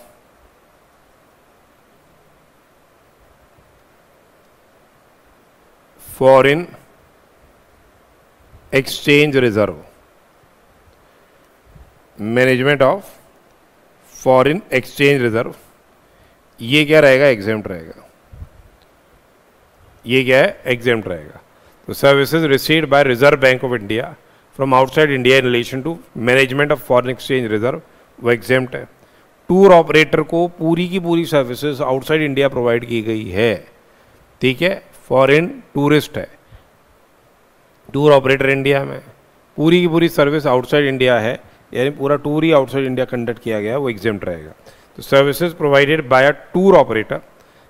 foreign exchange reserve, management of foreign exchange reserve, ये क्या रहेगा, एग्जेम्प्ट रहेगा, ये क्या है, एग्जेम्प्ट रहेगा। तो services received by reserve bank of India from outside India in relation to management of foreign exchange reserve, वो एग्जेम्प्ट है। टूर ऑपरेटर को पूरी की पूरी सर्विसेज आउटसाइड इंडिया प्रोवाइड की गई है, ठीक है, फॉरेन टूरिस्ट है, टूर ऑपरेटर इंडिया में, पूरी की पूरी सर्विस आउटसाइड इंडिया है, यानी पूरा टूर ही आउटसाइड इंडिया कंडक्ट किया गया है, वो एग्जेम्प्ट रहेगा। तो services provided by a tour operator,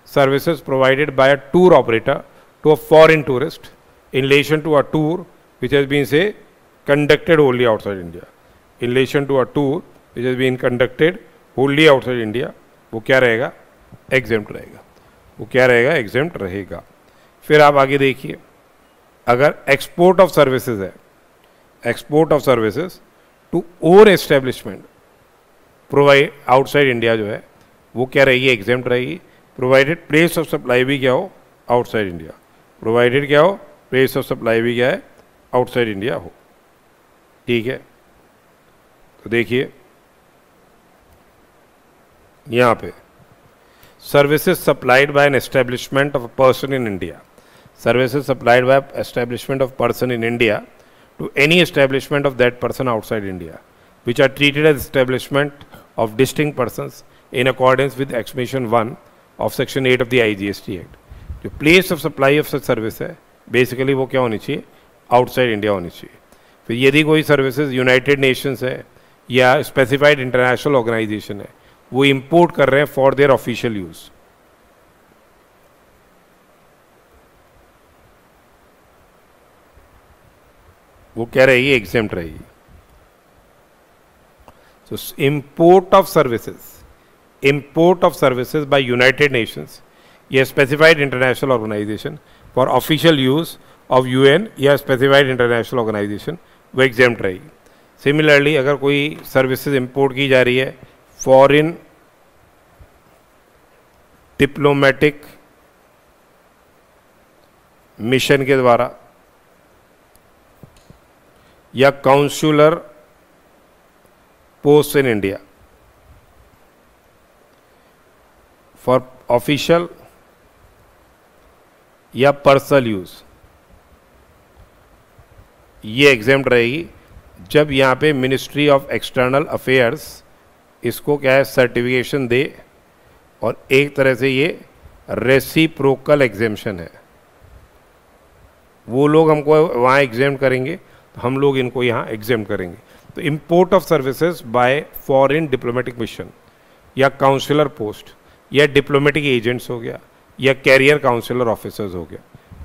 services provided by a tour operator to a foreign tourist in relation to a tour which has been say conducted wholly outside India. In relation to a tour which has been conducted wholly outside India, वो क्या रहेगा? exempt रहेगा. वो क्या रहेगा? exempt रहेगा. फिर आप आगे देखिए, अगर एक्सपोर्ट ऑफ सर्विसेज है, एक्सपोर्ट ऑफ सर्विसेज टू और एस्टेब्लिशमेंट प्रोवाइड आउटसाइड इंडिया जो है वो क्या रहेगी? एग्जेम्प्ट रहेगी, प्रोवाइडेड प्लेस ऑफ सप्लाई भी क्या हो? Outside India. प्रोवाइडेड क्या हो? प्लेस ऑफ सप्लाई भी क्या है? आउटसाइड इंडिया हो. ठीक है, तो देखिए यहाँ पे services supplied by an establishment of a person in India. Services supplied by establishment of person in India to any establishment of that person outside India, which are treated as establishment of distinct persons in accordance with Exception 1 of Section 8 of the IGST Act. जो place of supply of such service है, basically वो क्या होनी चाहिए? outside India होनी चाहिए. फिर यदि कोई services United Nations है या specified international organization है, वो import कर रहे हैं for their official use. वो क्या रहेगी? एग्जेम्प्ट रहेगी. So import of services by United Nations या specified international organization for official use of UN या specified international organization वो exempt रहेगी. Similarly अगर कोई services import की जा रही है foreign diplomatic mission के द्वारा या consular post in India for official या पर्सनल यूज, ये एग्जेम्प्ट रहेगी जब यहाँ पे मिनिस्ट्री ऑफ एक्सटर्नल अफेयर्स इसको क्या है? सर्टिफिकेशन दे. और एक तरह से ये रेसिप्रोकल एग्जेम्पशन है. वो लोग हमको वहाँ एग्जेम्प्ट करेंगे तो हम लोग इनको यहाँ एग्जेम्प्ट करेंगे. तो import of services by foreign diplomatic mission या काउंसिलर पोस्ट या डिप्लोमेटिक एजेंट्स हो गया या कैरियर काउंसिलर ऑफिसर्स हो गया.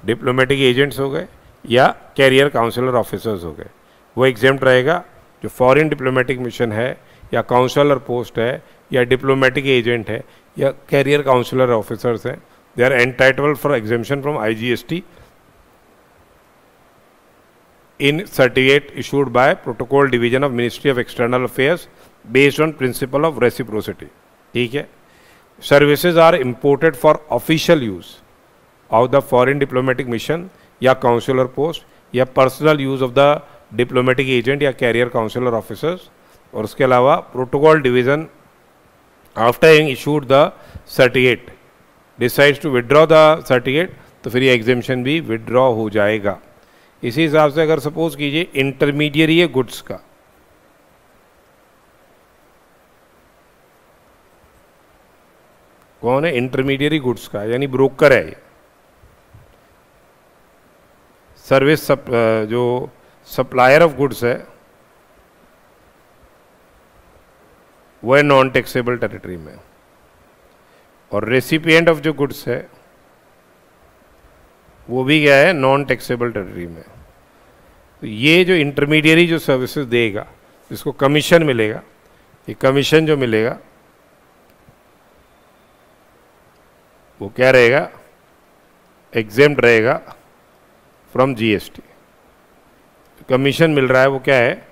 डिप्लोमेटिक एजेंट्स हो गए या कैरियर काउंसिलर ऑफिसर्स हो गए, वो एग्जेम्प्ट रहेगा. जो फॉरेन डिप्लोमेटिक मिशन है या काउंसिलर पोस्ट है या डिप्लोमेटिक एजेंट है या कैरियर काउंसिलर ऑफिसर्स हैं, they are entitled for exemption from IGST in certificate issued by Protocol Division of Ministry of External Affairs based on principle of reciprocity. ठीक है. Services are imported for official use of the foreign diplomatic mission या consular post या personal use of the diplomatic agent या carrier consular officers. और उसके अलावा Protocol Division after having issued the certificate decides to withdraw the certificate, तो फिर ये exemption भी withdraw हो जाएगा. इसी हिसाब से अगर सपोज कीजिए इंटरमीडियरी है गुड्स का, कौन है? इंटरमीडियरी गुड्स का, यानी ब्रोकर है. सर्विस जो सप्लायर ऑफ गुड्स है वो है नॉन टैक्सेबल टेरिटरी में, और रेसिपिएंट ऑफ जो गुड्स है वो भी क्या है? नॉन टैक्सेबल टेरिटरी में. तो ये जो इंटरमीडियरी जो सर्विसेज देगा जिसको कमीशन मिलेगा, ये कमीशन जो मिलेगा वो क्या रहेगा? एग्जेम्प्ट रहेगा फ्रॉम GST. कमीशन मिल रहा है वो क्या है?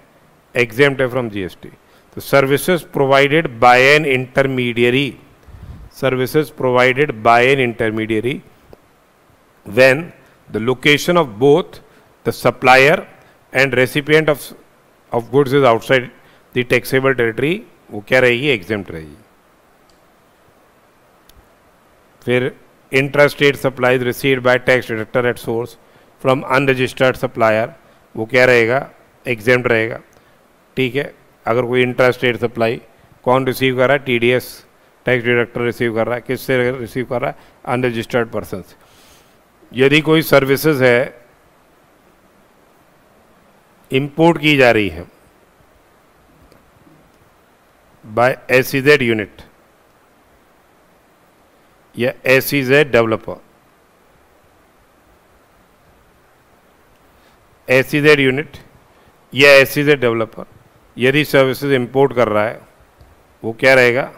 एग्जेम्प्ट है फ्रॉम GST. तो services provided by N intermediary, services provided by N intermediary when the location of both the supplier and recipient of goods is outside the taxable territory, वो क्या रहेगी? exempt रहेगी. फिर intrastate supplies received by tax deductor at source from unregistered supplier, वो क्या रहेगा? exempt रहेगा. ठीक है. अगर कोई इंट्रास्टेट सप्लाई कौन रिसीव कर रहा है? TDS टैक्स डिडक्टर रिसीव कर रहा है. किससे रिसीव कर रहा है? अनरजिस्टर्ड पर्सन से. यदि कोई सर्विसेज है इंपोर्ट की जा रही है बाय SEZ यूनिट या SEZ डेवलपर, SEZ यूनिट या SEZ डेवलपर यदि सर्विसेज इंपोर्ट कर रहा है वो क्या रहेगा,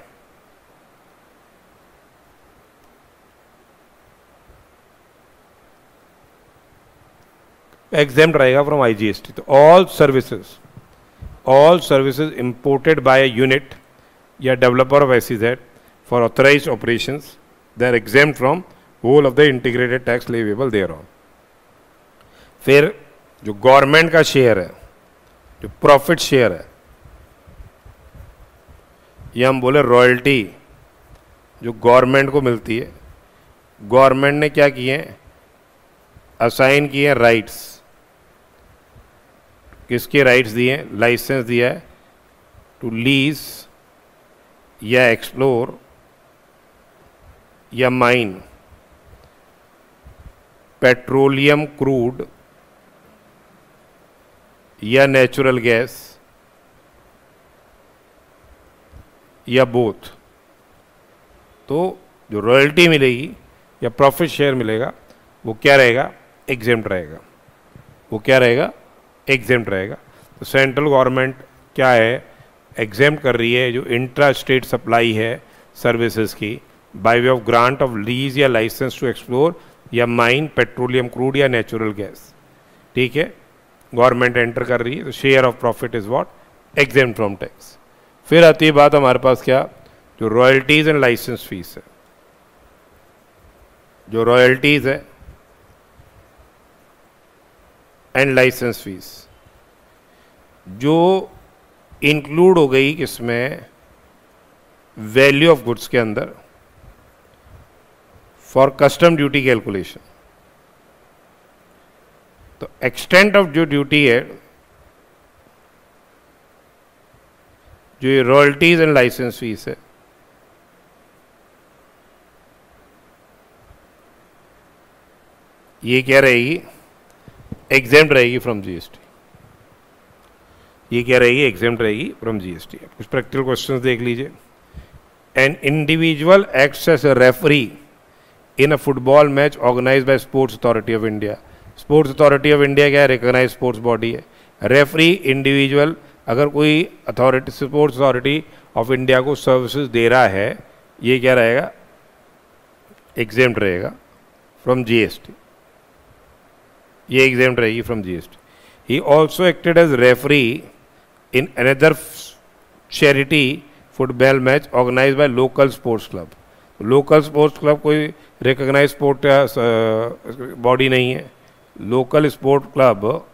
एग्जेम्प्ट रहेगा फ्रॉम IGST। तो all services imported by a unit या developer of SEZ for authorised operations they are exempt from whole of the integrated tax leviable thereon. फिर जो गवर्नमेंट का शेयर है, जो प्रॉफिट शेयर है, ये हम बोले रॉयल्टी जो गवर्नमेंट को मिलती है, गवर्नमेंट ने क्या किए हैं, असाइन किए हैं राइट्स। किसके राइट्स दिए हैं, लाइसेंस दिया है टू लीज या एक्सप्लोर या माइन पेट्रोलियम क्रूड या नेचुरल गैस या बोथ। तो जो रॉयल्टी मिलेगी या प्रॉफिट शेयर मिलेगा वो क्या रहेगा, एग्जेम्प्ट रहेगा। वो क्या रहेगा, एग्जेम्प्ट रहेगा। तो सेंट्रल गवर्नमेंट क्या है, एग्जेम्प्ट कर रही है जो इंट्रा स्टेट सप्लाई है सर्विसेज की bye way of grant of lease या लाइसेंस टू एक्सप्लोर या माइन पेट्रोलियम क्रूड या नेचुरल गैस। ठीक है, गवर्नमेंट एंटर कर रही है तो share of profit is what, exempt from tax. फिर आती है बात हमारे पास क्या, जो रॉयल्टीज एंड लाइसेंस फीस है। जो रॉयल्टीज है एंड लाइसेंस फीस जो इंक्लूड हो गई किसमें, वैल्यू ऑफ गुड्स के अंदर फॉर कस्टम ड्यूटी कैलकुलेशन। तो एक्सटेंट ऑफ जो ड्यूटी है, जो ये रॉयल्टीज एंड लाइसेंस फीस है, ये क्या रहेगी, एग्जेम्प्ट रहेगी फ्रॉम GST। ये क्या रहेगी, एग्जेम्प्ट रहेगी फ्रॉम GST। कुछ प्रैक्टिकल क्वेश्चंस देख लीजिए। An individual acts as a referee in a football match organised by sports authority of India. Sports authority of India क्या है, रिकॉग्नाइज स्पोर्ट्स बॉडी है। रेफरी इंडिविजुअल, अगर कोई authority sports authority of India को services दे रहा है, ये क्या रहेगा, एग्जेम्प्ट रहेगा फ्रॉम GST। ये एग्जेम्प्ट रहेगी from GST। He also acted as referee in another charity football match organise by local sports club. Local sports club कोई रिकॉग्नाइज स्पोर्ट बॉडी नहीं है। Local sport club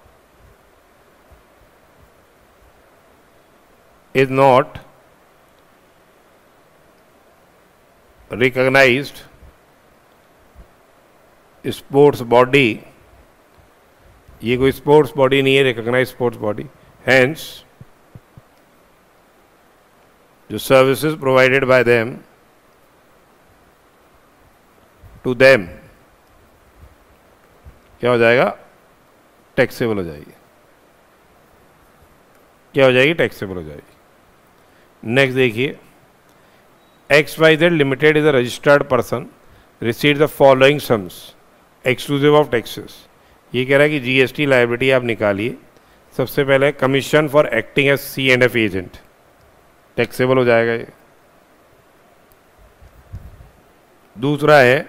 is not recognized sports body, ये कोई sports body नहीं है, recognise sports body. Hence जो services provided by them to them क्या हो जाएगा, टैक्सेबल हो जाएगी। क्या हो जाएगी, टैक्सेबल हो जाएगी। नेक्स्ट देखिए, XYZ limited is a registered person receive the following sums exclusive of taxes. ये कह रहा है कि GST लायबिलिटी आप निकालिए। सबसे पहले commission for acting as C&F agent, taxable हो जाएगा ये। दूसरा है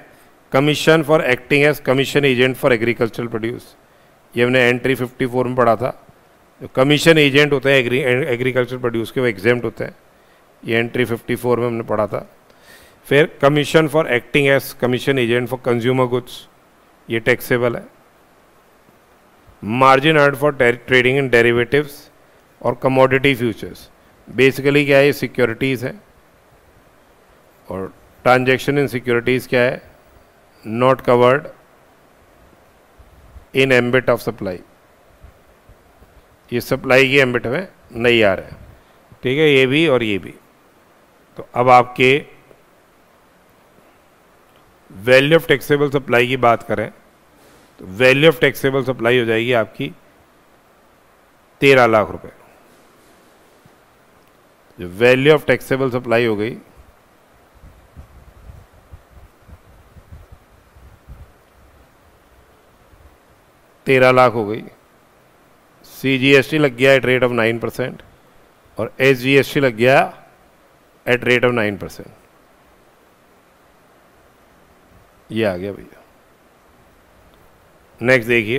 commission for acting as commission agent for agricultural produce, ये हमने एंट्री 54 में पढ़ा था। जो कमीशन एजेंट होते हैं एग्रीकल्चर प्रोड्यूस के, वो एग्जेम्प्ट होते हैं, ये एंट्री 54 में हमने पढ़ा था। फिर commission for acting as commission agent for consumer goods, ये टैक्सेबल है। Margin earn for trading in derivatives और कमोडिटी फ्यूचर्स, बेसिकली क्या है, ये सिक्योरिटीज़ है। और ट्रांजैक्शन इन सिक्योरिटीज़ क्या है, not covered in ambit of supply, ये सप्लाई की एम्बिट में नहीं आ रहा है। ठीक है, ये भी और ये भी। तो अब आपके वैल्यू ऑफ टैक्सेबल सप्लाई की बात करें तो वैल्यू ऑफ टैक्सेबल सप्लाई हो जाएगी आपकी 13 लाख रुपए। जो वैल्यू ऑफ टैक्सेबल सप्लाई हो गई 13 लाख हो गई। CGST लग गया एट रेट ऑफ 9% और SGST लग गया एट रेट ऑफ 9%। ये आ गया भैया। नेक्स्ट देखिए,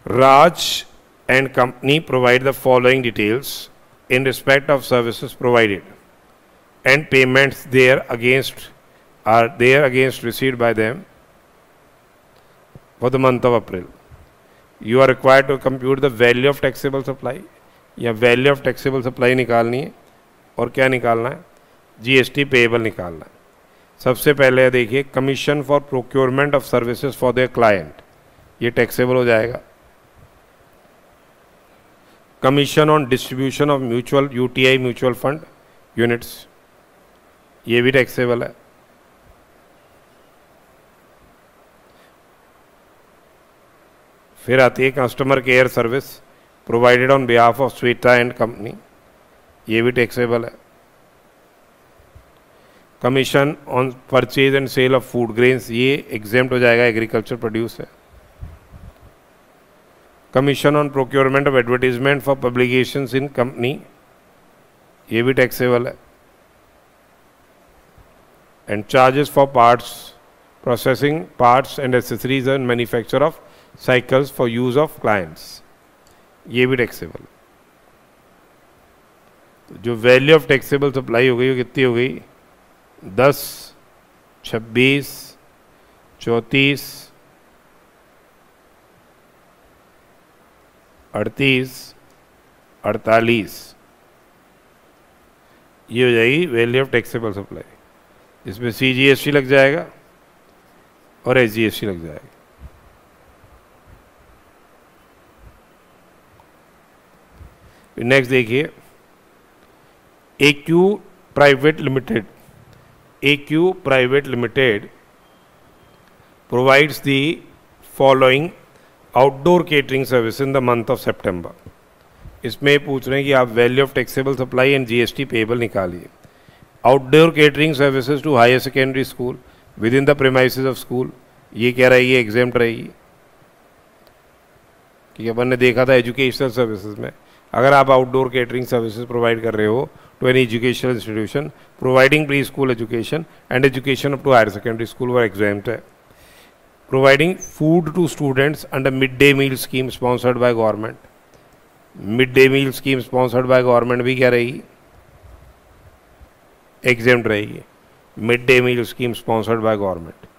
Raj and company provide the following details in respect of services provided and payments are against received by them for the month of April. You are required to compute the value of taxable supply या value of taxable supply निकालनी है और क्या निकालना है, GST payable निकालना है। सबसे पहले देखिए commission for procurement of services for their client, ये टैक्सेबल हो जाएगा। Commission on distribution of mutual UTI mutual fund units, ये भी टैक्सेबल है। फिर आती है customer care service provided on behalf of Shweta and company, ये भी टैक्सेबल है। Commission on purchase and sale of food grains, ये एग्जेम्प्ट हो जाएगा, एग्रीकल्चर प्रोड्यूस है। Commission on procurement of advertisement for publications in company, ये भी टैक्सेबल है। And charges for parts processing parts and accessories and manufacture of cycles for use of clients, ये भी taxable है। तो जो वैल्यू ऑफ टैक्सेबल सप्लाई हो गई वो कितनी हो गई, 10, 26, 34, 38, 48, ये हो जाएगी वैल्यू ऑफ टैक्सेबल सप्लाई। इसमें CGST लग जाएगा और SGST लग जाएगा। नेक्स्ट देखिए, AQ private limited, AQ private limited provides the following outdoor catering service in the month of September. इसमें पूछ रहे हैं कि आप value of taxable supply and GST payable निकालिए। Outdoor catering services to higher secondary school within the premises of school, ये क्या रहेगी, एग्जेम्प्ट रहेगी। क्योंकि अपन ने देखा था एजुकेशनल सर्विसेज में, अगर आप आउटडोर केटरिंग सर्विसेज प्रोवाइड कर रहे हो to an educational institution providing pre school education and education up to higher secondary school, वो एग्जेम्प्ट है। Providing food to students under midday meal scheme sponsored by government, midday meal scheme sponsored by government भी क्या रहेगी, exempt रहेगी, midday meal scheme sponsored by government.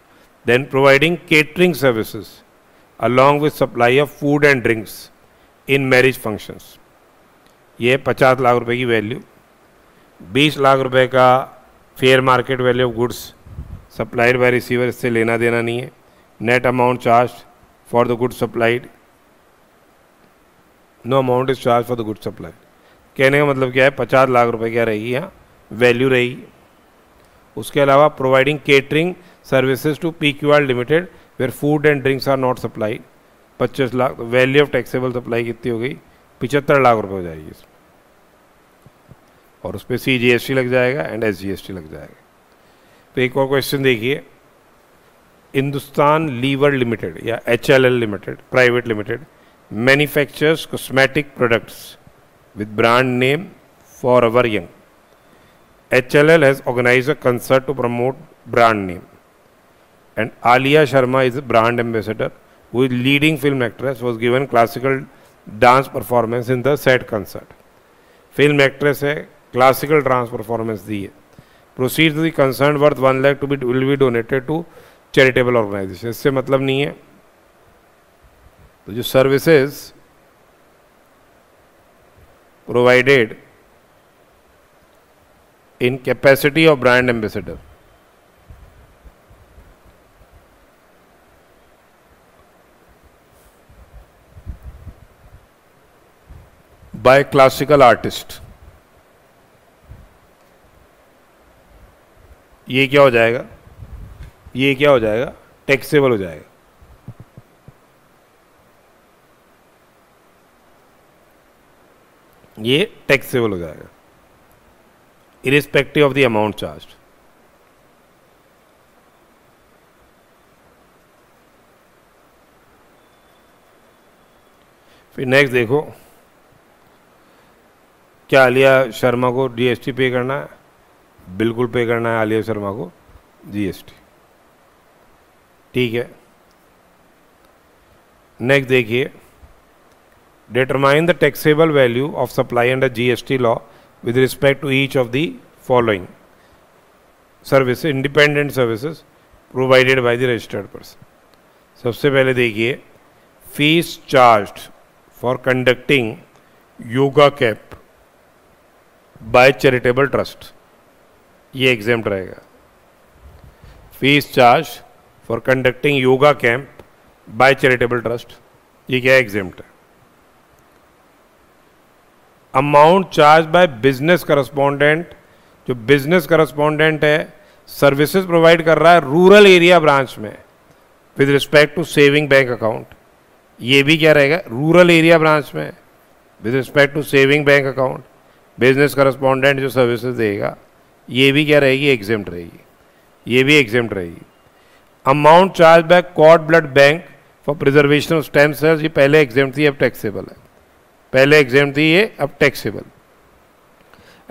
Then providing catering services along with supply of food and drinks in marriage functions, ये 50 लाख रुपए की value, 20 lakh रुपए का fair market value of goods supplied by receiver, इससे लेना देना नहीं है। Net amount charge for the good supplied, no amount is charge for the good supplied. कहने का मतलब क्या है, 50 लाख रुपए क्या रहेगी यहाँ वैल्यू रहेगी। उसके अलावा providing catering services to PQR limited where food and drinks are not supplied, 25 lakh. Value of taxable supply कितनी हो गई, 75 लाख रुपए हो जाएगी इसमें, और उस पर CGST लग जाएगा एंड SGST लग जाएगा। तो एक और क्वेश्चन देखिए, हिंदुस्तान लीवर लिमिटेड या HLL limited private limited manufactures cosmetic products with brand name forever young. HLL has organized a concert to promote brand name and Alia Sharma is a brand ambassador who is leading film actress, was given classical dance performance in the said concert. Film actress है, classical dance performance दी है। Proceeds the concern worth 1 lakh to be will be donated to charitable organisation. इससे मतलब नहीं है। तो जो services provided in capacity of brand ambassador, by classical artist, ये क्या हो जाएगा, ये क्या हो जाएगा, टैक्सेबल हो जाएगा। ये टैक्सेबल हो जाएगा irrespective of the amount charge. फिर नेक्स्ट देखो, क्या आलिया शर्मा को जीएसटी पे करना है? बिल्कुल पे करना है आलिया शर्मा को जीएसटी। ठीक है, नेक्स्ट देखिए, determine the taxable value of supply under GST law with respect to each of the following service, independent services provided by the registered person. सबसे पहले देखिए, fees charged for conducting yoga camp by charitable trust, ये exempt रहेगा। Fees charge for conducting yoga camp by charitable trust, ये क्या exempt है। Amount charge by business correspondent, जो business correspondent है सर्विसेज प्रोवाइड कर रहा है रूरल एरिया ब्रांच में with respect to saving bank account, ये भी क्या रहेगा, रूरल एरिया ब्रांच में with respect to saving bank account, business correspondent जो सर्विसेज देगा ये भी क्या रहेगी, एग्जेम्प्ट रहेगी, ये भी एग्जेम्प्ट रहेगी। Amount charge by cord blood bank for preservation of stem cells, ये पहले एग्जेम्प्ट थी अब टैक्सेबल है, पहले एग्जेम्प्ट थी ये अब taxable.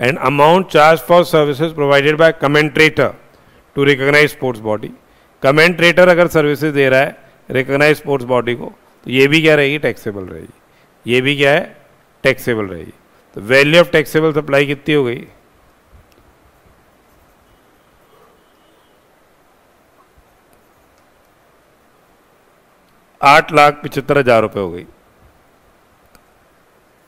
And amount charge for services provided by commentator to recognise sports body, commentator अगर सर्विसेज दे रहा है रिकॉग्नाइज स्पोर्ट्स बॉडी को तो ये भी क्या रहेगी, टैक्सेबल रहेगी, ये भी क्या है, टैक्सेबल रहेगी। तो वैल्यू ऑफ टैक्सेबल सप्लाई कितनी हो गई, 8,75,000 रुपये हो गई,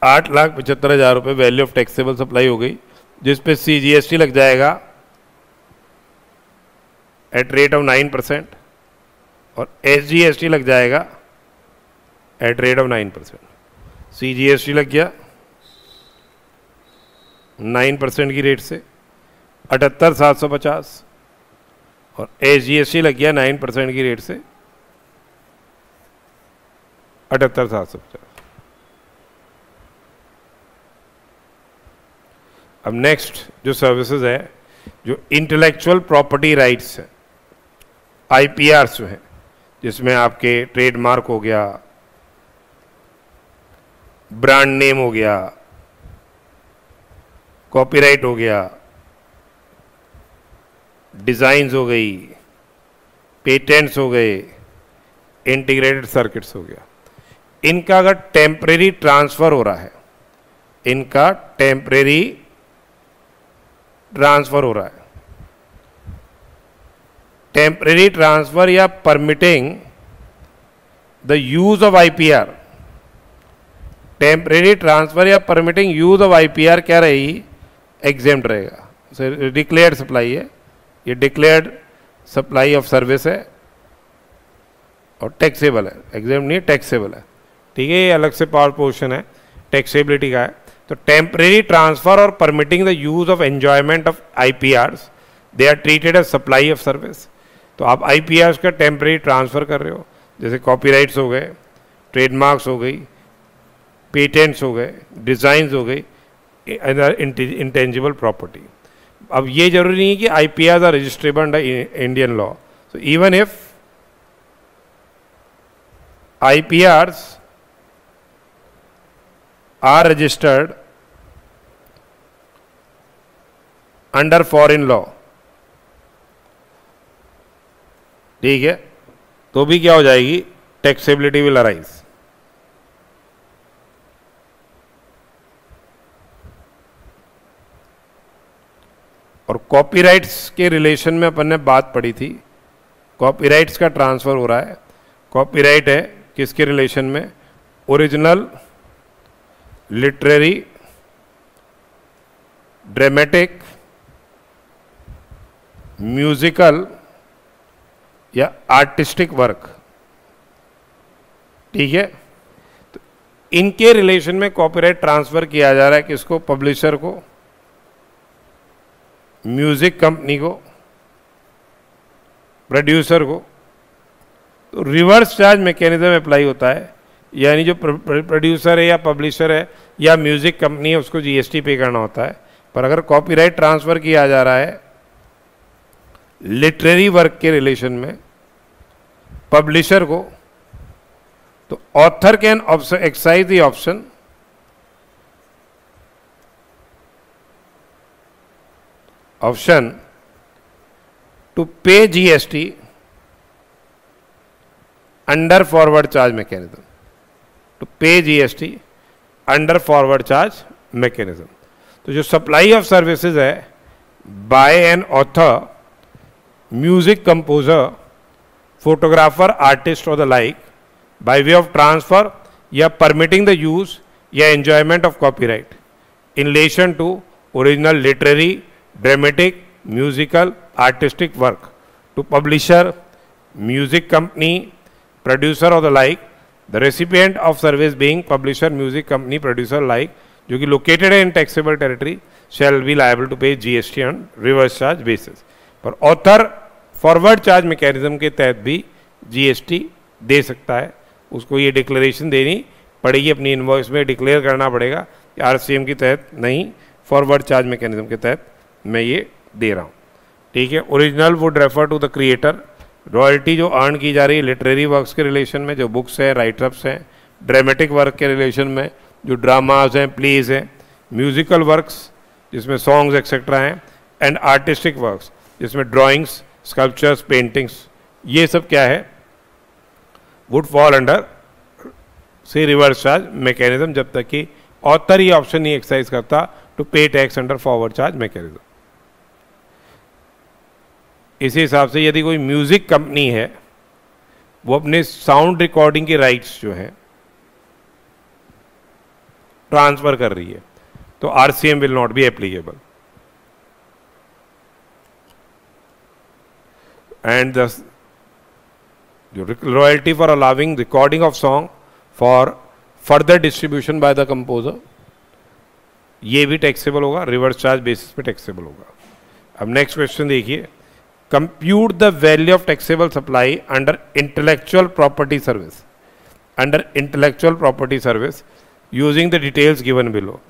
8,75,000 रुपये वैल्यू ऑफ टैक्सेबल सप्लाई हो गई, जिसपे सीजीएसटी लग जाएगा एट रेट ऑफ 9% और एसजीएसटी लग जाएगा एट रेट ऑफ 9%। सीजीएसटी लग गया 9% की रेट से 78,750 और एसजीएसटी लग गया 9% की रेट से 78,750। अब नेक्स्ट जो सर्विसेज है, जो इंटेलेक्चुअल प्रॉपर्टी राइट्स है, आईपीआर जो है, जिसमें आपके ट्रेडमार्क हो गया, ब्रांड नेम हो गया, कॉपीराइट हो गया, डिजाइन्स हो गई, पेटेंट्स हो गए, इंटीग्रेटेड सर्किट्स हो गया, इनका अगर टेम्परेरी ट्रांसफर हो रहा है, इनका टेम्परेरी ट्रांसफर हो रहा है, टेम्परेरी ट्रांसफर या permitting the use of IPR, temporary transfer या परमिटिंग यूज ऑफ आईपीआर क्या रहेगी, एग्जेम्प्ट रहेगा। डिक्लेयर्ड सप्लाई है, ये डिक्लेयर्ड सप्लाई ऑफ सर्विस है और टैक्सेबल है, एग्जेम्प्ट नहीं टैक्सेबल है। ठीक है, ये अलग से पावर पोर्शन है, टैक्सेबिलिटी का है। तो टेम्परेरी ट्रांसफर और permitting the use of enjoyment of IPRs, they are treated as supply of service. तो आप आईपीआरस का टेम्परेरी ट्रांसफर कर रहे हो, जैसे कॉपीराइट्स हो गए, ट्रेडमार्क्स हो गई, पेटेंट्स हो गए, डिजाइन्स हो गई, इंटेंजिबल प्रॉपर्टी। अब ये जरूरी नहीं है कि IPR are registrable under Indian law. So even if IPRs are registered under foreign law, ठीक है, तो भी क्या हो जाएगी, टैक्सेबिलिटी विल अराइज। और कॉपीराइट्स के रिलेशन में अपन ने बात पढ़ी थी, कॉपीराइट्स का ट्रांसफर हो रहा है। कॉपीराइट है किसके रिलेशन में, ओरिजिनल, लिटरेरी, ड्रामेटिक, म्यूजिकल या आर्टिस्टिक वर्क। ठीक है, तो इनके रिलेशन में कॉपीराइट ट्रांसफर किया जा रहा है किसको, पब्लिशर को, म्यूजिक कंपनी को, प्रोड्यूसर को। तो रिवर्स चार्ज मैकेनिज्म अप्लाई होता है, यानी जो प्रोड्यूसर है या पब्लिशर है या म्यूजिक कंपनी है उसको जीएसटी पे करना होता है। पर अगर कॉपीराइट ट्रांसफर किया जा रहा है लिटरेरी वर्क के रिलेशन में, पब्लिशर को तो author can exercise the option to pay GST under forward charge mechanism, to pay GST under forward charge mechanism. तो जो सप्लाई ऑफ सर्विसेज है by an author, music composer, photographer, artist और the like by way of transfer या permitting the use या enjoyment of copyright in relation to original literary, dramatic, musical, artistic work to publisher, music company, producer और the like, the recipient of service being publisher, music company, producer like, जो कि located है in taxable territory, shall be liable to pay GST on reverse charge basis. पर author forward charge mechanism के तहत भी GST दे सकता है, उसको ये डिक्लेरेशन देनी पड़ेगी, अपनी इनवॉइस में डिक्लेयर करना पड़ेगा कि आरसीएम के तहत नहीं, फॉरवर्ड चार्ज मैकेनिज्म के तहत मैं ये दे रहा हूँ। ठीक है। Original would refer to the creator, royalty जो अर्न की जा रही है लिटरेरी वर्क्स के रिलेशन में, जो बुक्स हैं, राइटअप्स हैं, ड्रामेटिक वर्क के रिलेशन में जो ड्रामाज हैं, प्लेज हैं, म्यूजिकल वर्क्स जिसमें सॉन्ग्स एक्सेट्रा हैं, एंड आर्टिस्टिक वर्क्स जिसमें ड्राइंग्स, स्कल्पचर्स, पेंटिंग्स, ये सब क्या है, वुड फॉल अंडर से रिवर्स चार्ज मैकेनिज्म, जब तक कि ऑथर ये ऑप्शन नहीं एक्सरसाइज करता टू पे tax under forward charge mechanism. इसी हिसाब से यदि कोई म्यूजिक कंपनी है वो अपने साउंड रिकॉर्डिंग के राइट्स जो है ट्रांसफर कर रही है तो RCM will not be applicable, and the royalty for allowing recording of song for further distribution by the composer, ये भी टैक्सेबल होगा, रिवर्स चार्ज बेसिस पे टैक्सेबल होगा। अब नेक्स्ट क्वेश्चन देखिए, compute the value of taxable supply under intellectual property service, under intellectual property service using the details given below.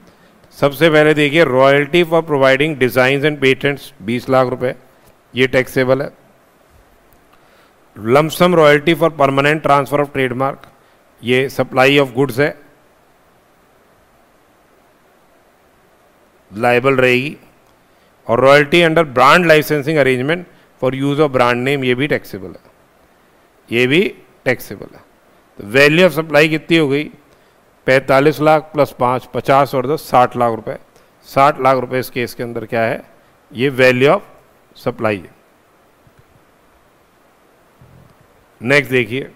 सबसे पहले देखिए, royalty for providing design and patents 20 lakh रुपए, ये taxable है। Lump sum royalty for permanent transfer of trademark, ये supply of goods है, liable रहेगी। और royalty under brand licensing arrangement for use of brand name, ये भी टैक्सेबल है, ये भी टैक्सेबल है। तो वैल्यू ऑफ सप्लाई कितनी हो गई, 45 लाख प्लस 5, 50 और 10, 60 लाख रुपए। 60 लाख रुपए इस केस के अंदर क्या है, ये वैल्यू ऑफ सप्लाई है। नेक्स्ट देखिए,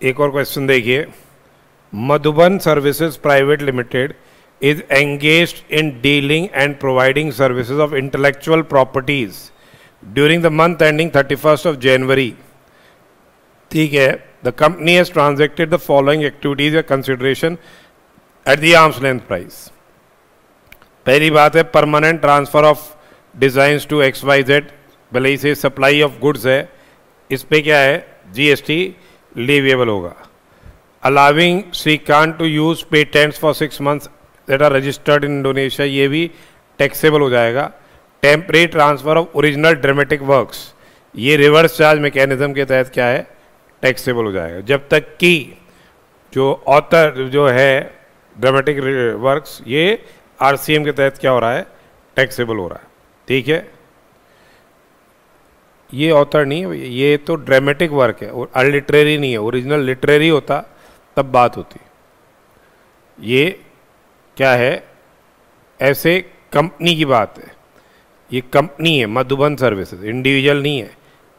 एक और क्वेश्चन देखिए, Madhuban services private limited is engaged in dealing and providing services of intellectual properties during the month ending 31st of January. ठीक है, the company has transacted the following activities or consideration at the arm's length price. पहली बात है permanent transfer of designs to XYZ, भले ही से supply of goods है, इस पे क्या है, जीएसटी लीवेबल होगा। Allowing Shrikant to use patents for 6 months that are registered in Indonesia, ये भी टैक्सेबल हो जाएगा। Temporary transfer of original dramatic works, ये रिवर्स चार्ज मैकेनिज्म के तहत क्या है, टैक्सेबल हो जाएगा, जब तक कि जो ऑथर जो है ड्रामेटिक वर्क्स, ये आरसीएम के तहत क्या हो रहा है, टैक्सेबल हो रहा है। ठीक है, ये ऑथर नहीं है, ये तो ड्रामेटिक वर्क है और लिटरेरी नहीं है, ओरिजिनल लिटरेरी होता तब बात होती। ये क्या है, ऐसे कंपनी की बात है, ये कंपनी है मधुबन सर्विसेज, इंडिविजुअल नहीं है,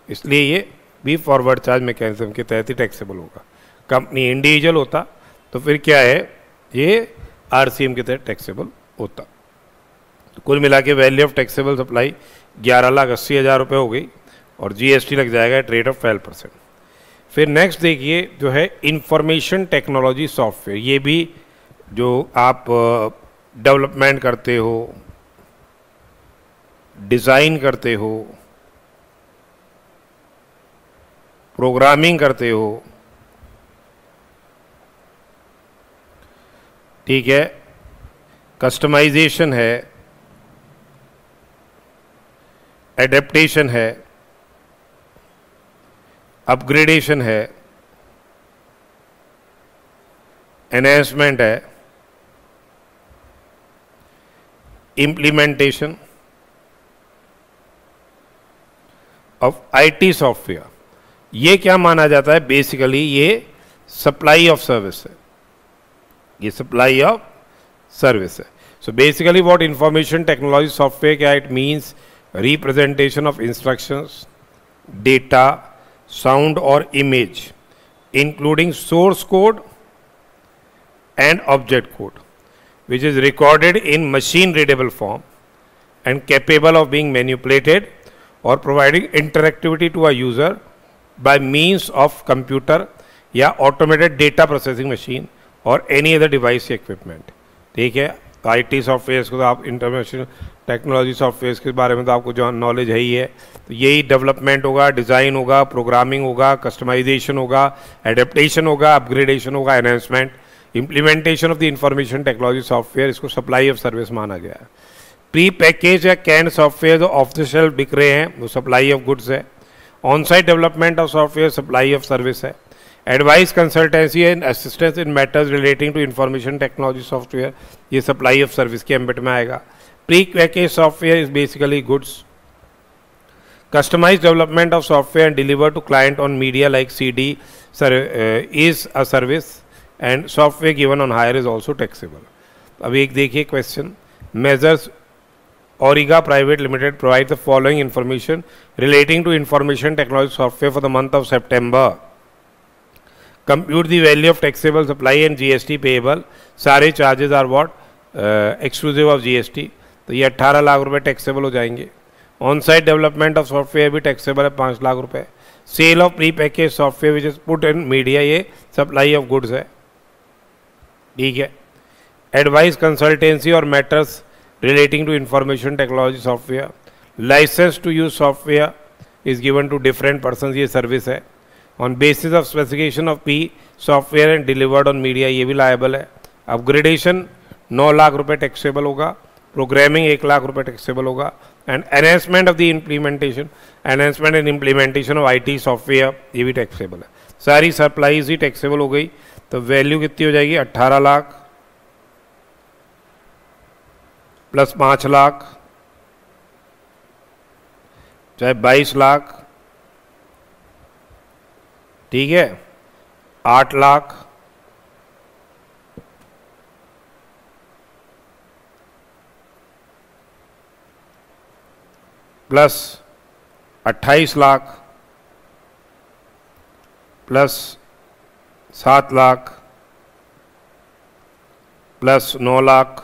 इसलिए ये भी फॉरवर्ड चार्ज मैकेनिज्म के तहत ही टैक्सेबल होगा। कंपनी इंडिविजुअल होता तो फिर क्या है, ये आरसीएम के तहत टैक्सेबल होता। तो कुल मिला के वैल्यू ऑफ टैक्सेबल सप्लाई 11,80,000 रुपये हो गई और जीएसटी लग जाएगा एट रेट ऑफ 12%। फिर नेक्स्ट देखिए जो है इंफॉर्मेशन टेक्नोलॉजी सॉफ्टवेयर, ये भी जो आप डेवलपमेंट करते हो, डिज़ाइन करते हो, प्रोग्रामिंग करते हो, ठीक है, कस्टमाइजेशन है, एडेप्टेशन है, अपग्रेडेशन है, एनहेंसमेंट है, इम्प्लीमेंटेशन ऑफ आईटी सॉफ्टवेयर। ये क्या माना जाता है? बेसिकली ये सप्लाई ऑफ सर्विस है, ये सप्लाई ऑफ सर्विस है। So basically what information technology software क्या? It means representation of instructions, data, sound और image including source code and object code, which is recorded in machine readable form and capable of being manipulated or providing interactivity to a user by means of computer या automated data processing machine or any other device equipment। ठीक है, IT software को तो आप international technology software के बारे में तो आपको जो नॉलेज है ही है, तो यही डेवलपमेंट होगा, डिज़ाइन होगा, प्रोग्रामिंग होगा, कस्टमाइजेशन होगा, एडेप्टेशन होगा, अपग्रेडेशन होगा, enhancement, implementation of the information technology software, इसको सप्लाई ऑफ सर्विस माना गया है। प्री पैकेज या कैन सॉफ्टवेयर जो ऑफ द शेल्फ बिक रहे हैं वो सप्लाई ऑफ गुड्स है। On site development of software supply of service है। Advice consultancy and assistance in matters relating to information technology software, ये सप्लाई ऑफ सर्विस के एम्बिट में आएगा। Pre package software is basically goods. Customise development of software and deliver to client on media like CD is a service and software given on hire is also taxable। अब एक देखिए question, measures Auriga Private Limited provide the following information relating to information technology software for the month of September। Compute the value of taxable supply and GST payable। सारे charges are what? Exclusive of GST। तो ये 18 लाख रुपए taxable हो जाएंगे। On site development of software भी taxable है 5 लाख रुपए। Sale of pre package software which is put in media, ये सप्लाई ऑफ गुड्स है। ठीक है, एडवाइस कंसल्टेंसी और matters relating to information technology software, licence to use software is given to different person, ये service है। On basis of specification of P software and delivered on media, ये भी liable है। Upgradation 9 lakh रुपए taxable होगा। Programming 1 lakh रुपए taxable होगा। And enhancement of the implementation, enhancement and implementation of IT software, ये भी टैक्सेबल है। सारी सप्लाईज ही टैक्सेबल हो गई, तो वैल्यू कितनी हो जाएगी? 18 लाख प्लस 5 लाख चाहे 22 लाख, ठीक है, 8 lakh plus 28 lakh plus 7 lakh plus 9 lakh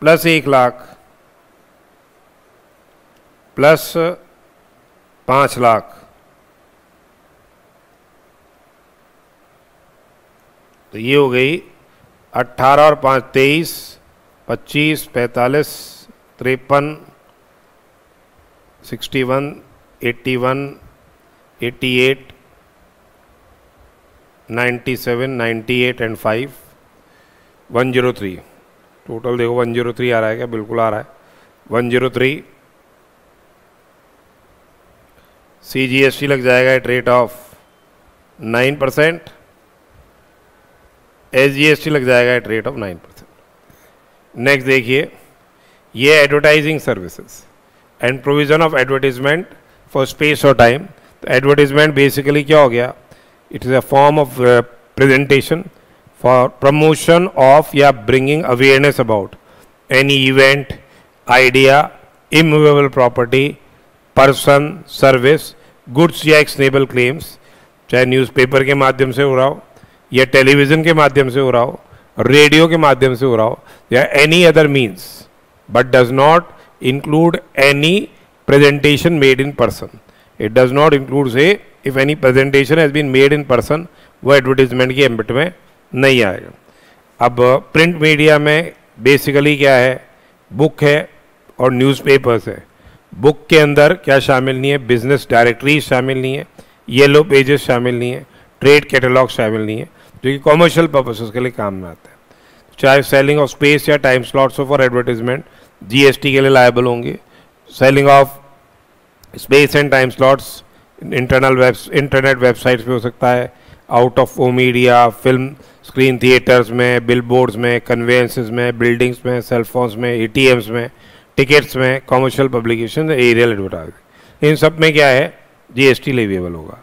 plus 1 lakh plus 5 lakh, तो ये हो गई 18 और 5 23, 25, 45, 53, 61, 81, 88, 97, 98 एंड 5 103। टोटल देखो 103 आ रहा है क्या? बिल्कुल आ रहा है 103। CGST लग जाएगा एट रेट ऑफ 9%, SGST लग जाएगा एट रेट ऑफ 9%। नेक्स्ट देखिए, ये advertising services and provision of advertisement for space और टाइम। तो एडवर्टीजमेंट बेसिकली क्या हो गया? It is a form of presentation for promotion of या bringing awareness about any event, idea, immovable property, person, service, goods या actionable claims, चाहे newspaper के माध्यम से हो रहा हो या टेलीविज़न के माध्यम से हो रहा हो, रेडियो के माध्यम से हो रहा हो, या any other means, but does not include any presentation made in person. It does not include say if any presentation has been made in person, वो एडवर्टीजमेंट की एम्बिट में नहीं आएगा। अब प्रिंट मीडिया में बेसिकली क्या है? बुक है और न्यूज़पेपर्स है। बुक के अंदर क्या शामिल नहीं है? बिजनेस डायरेक्टरीज शामिल नहीं है, येलो पेजेस शामिल नहीं है, ट्रेड कैटलॉग शामिल नहीं है, जो कि कॉमर्शियल पर्पसेस के लिए काम में आता है। चाहे सेलिंग ऑफ स्पेस या time slots for advertisement, GST के लिए लायबल होंगे। Selling of space and time slots internet websites पे हो सकता है, out of home media, film screen theatres में, बिलबोर्ड्स में, कन्वेंसेस में, बिल्डिंग्स में, सेलफोन्स में, एटीएम्स में, टिकट्स में, कॉमर्शियल पब्लिकेशन, एरियल एडवर्टाइजिंग, इन सब में क्या है जीएसटी लेविएबल होगा।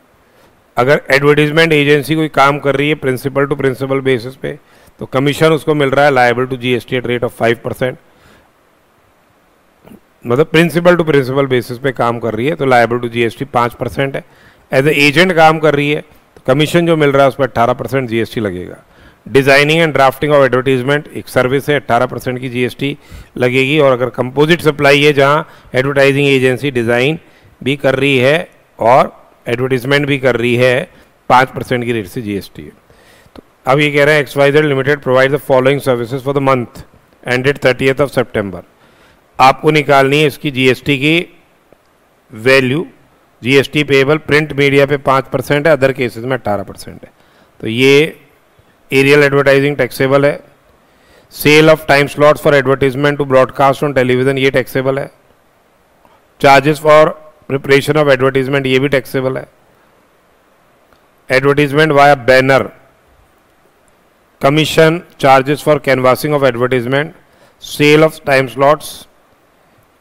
अगर एडवर्टीजमेंट एजेंसी कोई काम कर रही है प्रिंसिपल टू प्रिंसिपल बेसिस पे, तो कमीशन उसको मिल रहा है liable to GST at rate of 5%। मतलब प्रिंसिपल टू प्रिंसिपल बेसिस पे काम कर रही है तो लायबल टू जीएसटी 5% है। एज ए एजेंट काम कर रही है तो कमीशन जो मिल रहा है उस पर 18% जीएसटी लगेगा। Designing and drafting of advertisement एक सर्विस है, 18% की जीएसटी लगेगी। और अगर कंपोजिट सप्लाई है जहां एडवर्टाइजिंग एजेंसी डिज़ाइन भी कर रही है और एडवर्टीजमेंट भी कर रही है, 5% की रेट से जीएसटी है। तो अब ये कह रहे हैं XYZ limited provide the following services for the month ended 30th of September. आपको निकालनी है इसकी जीएसटी की value. GST payable print media पे 5% है, अदर केसेस में 18% है। तो ये एरियल एडवर्टाइजिंग टैक्सेबल है। Sale of time slots for advertisement to broadcast on television ये टैक्सेबल है। Charges for preparation of advertisement ये भी टैक्सेबल है। Advertisement via banner, commission, charges for canvassing of advertisement, sale of time slots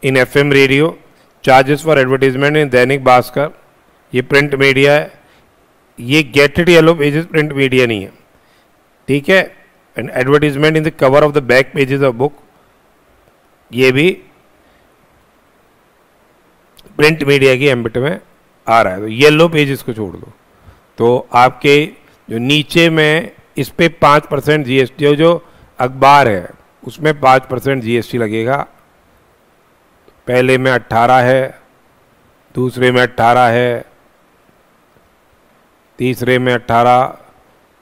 in FM radio, charges for advertisement in Dainik Bhaskar, ये print media है। ये get it yellow pages print media नहीं है, ठीक है। And advertisement in the cover of the back pages of book, ये भी print media की एम्बिट में आ रहा है। तो येलो पेजेस को छोड़ दो तो आपके जो नीचे में इस पे 5% जीएसटी, जो अखबार है उसमें 5% जीएसटी लगेगा। पहले में 18 है, दूसरे में 18 है, तीसरे में 18,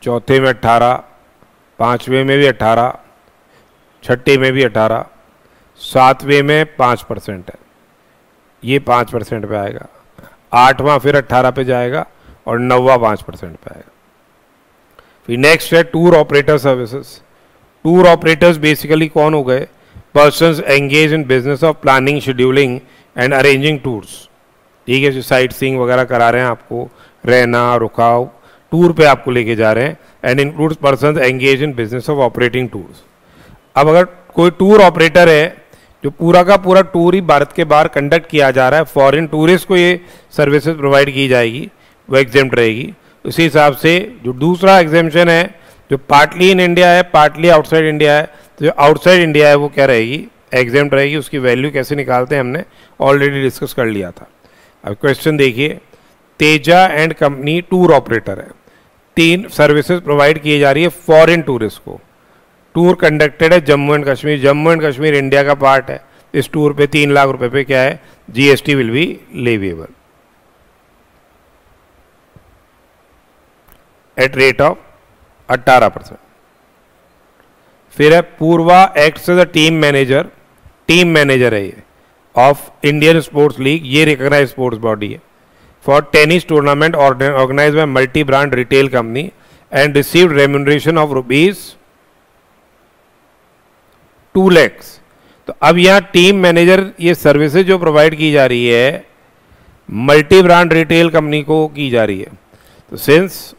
चौथे में 18, पांचवें में भी 18, छठे में भी 18, सातवें में 5% है, ये 5% पे आएगा। आठवां फिर 18 पे जाएगा और नौवां 5% पे आएगा। फिर नेक्स्ट है tour operator services. Tour operators basically कौन हो गए? Persons engage in business of planning, scheduling and arranging tours, ठीक है। जो साइट सीइंग वगैरह करा रहे हैं, आपको रहना, रुकाव, टूर पे आपको लेके जा रहे हैं। And includes persons engage in business of operating tours. अब अगर कोई टूर ऑपरेटर है जो पूरा का पूरा टूर ही भारत के बाहर कंडक्ट किया जा रहा है, फॉरेन टूरिस्ट को ये सर्विसेज प्रोवाइड की जाएगी, वो एग्जेम्प्ट रहेगी। उसी हिसाब से जो दूसरा एग्जेम्पशन है, जो पार्टली इन इंडिया है, पार्टली आउटसाइड इंडिया है, तो जो आउटसाइड इंडिया है वो क्या रहेगी? एग्जेम्प्ट रहेगी। उसकी वैल्यू कैसे निकालते हैं हमने ऑलरेडी डिस्कस कर लिया था। अब क्वेश्चन देखिए, Teja and company tour operator है, 3 सर्विसेज प्रोवाइड की जा रही है फॉरेन टूरिस्ट को। टूर कंडक्टेड है Jammu and Kashmir, Jammu and Kashmir India का पार्ट है। इस टूर पे 3 लाख रुपए पे क्या है? GST will be leviable at rate of 18%। फिर है Purva acts as a team manager, team manager है ये ऑफ इंडियन स्पोर्ट्स लीग, ये रिकॉग्नाइज स्पोर्ट्स बॉडी है। For tennis tournament organise by multi brand retail company and received remuneration of ₹2 lakh. तो अब यहाँ team manager, ये सर्विसेज जो प्रोवाइड की जा रही है मल्टी ब्रांड रिटेल कंपनी को की जा रही है। तो since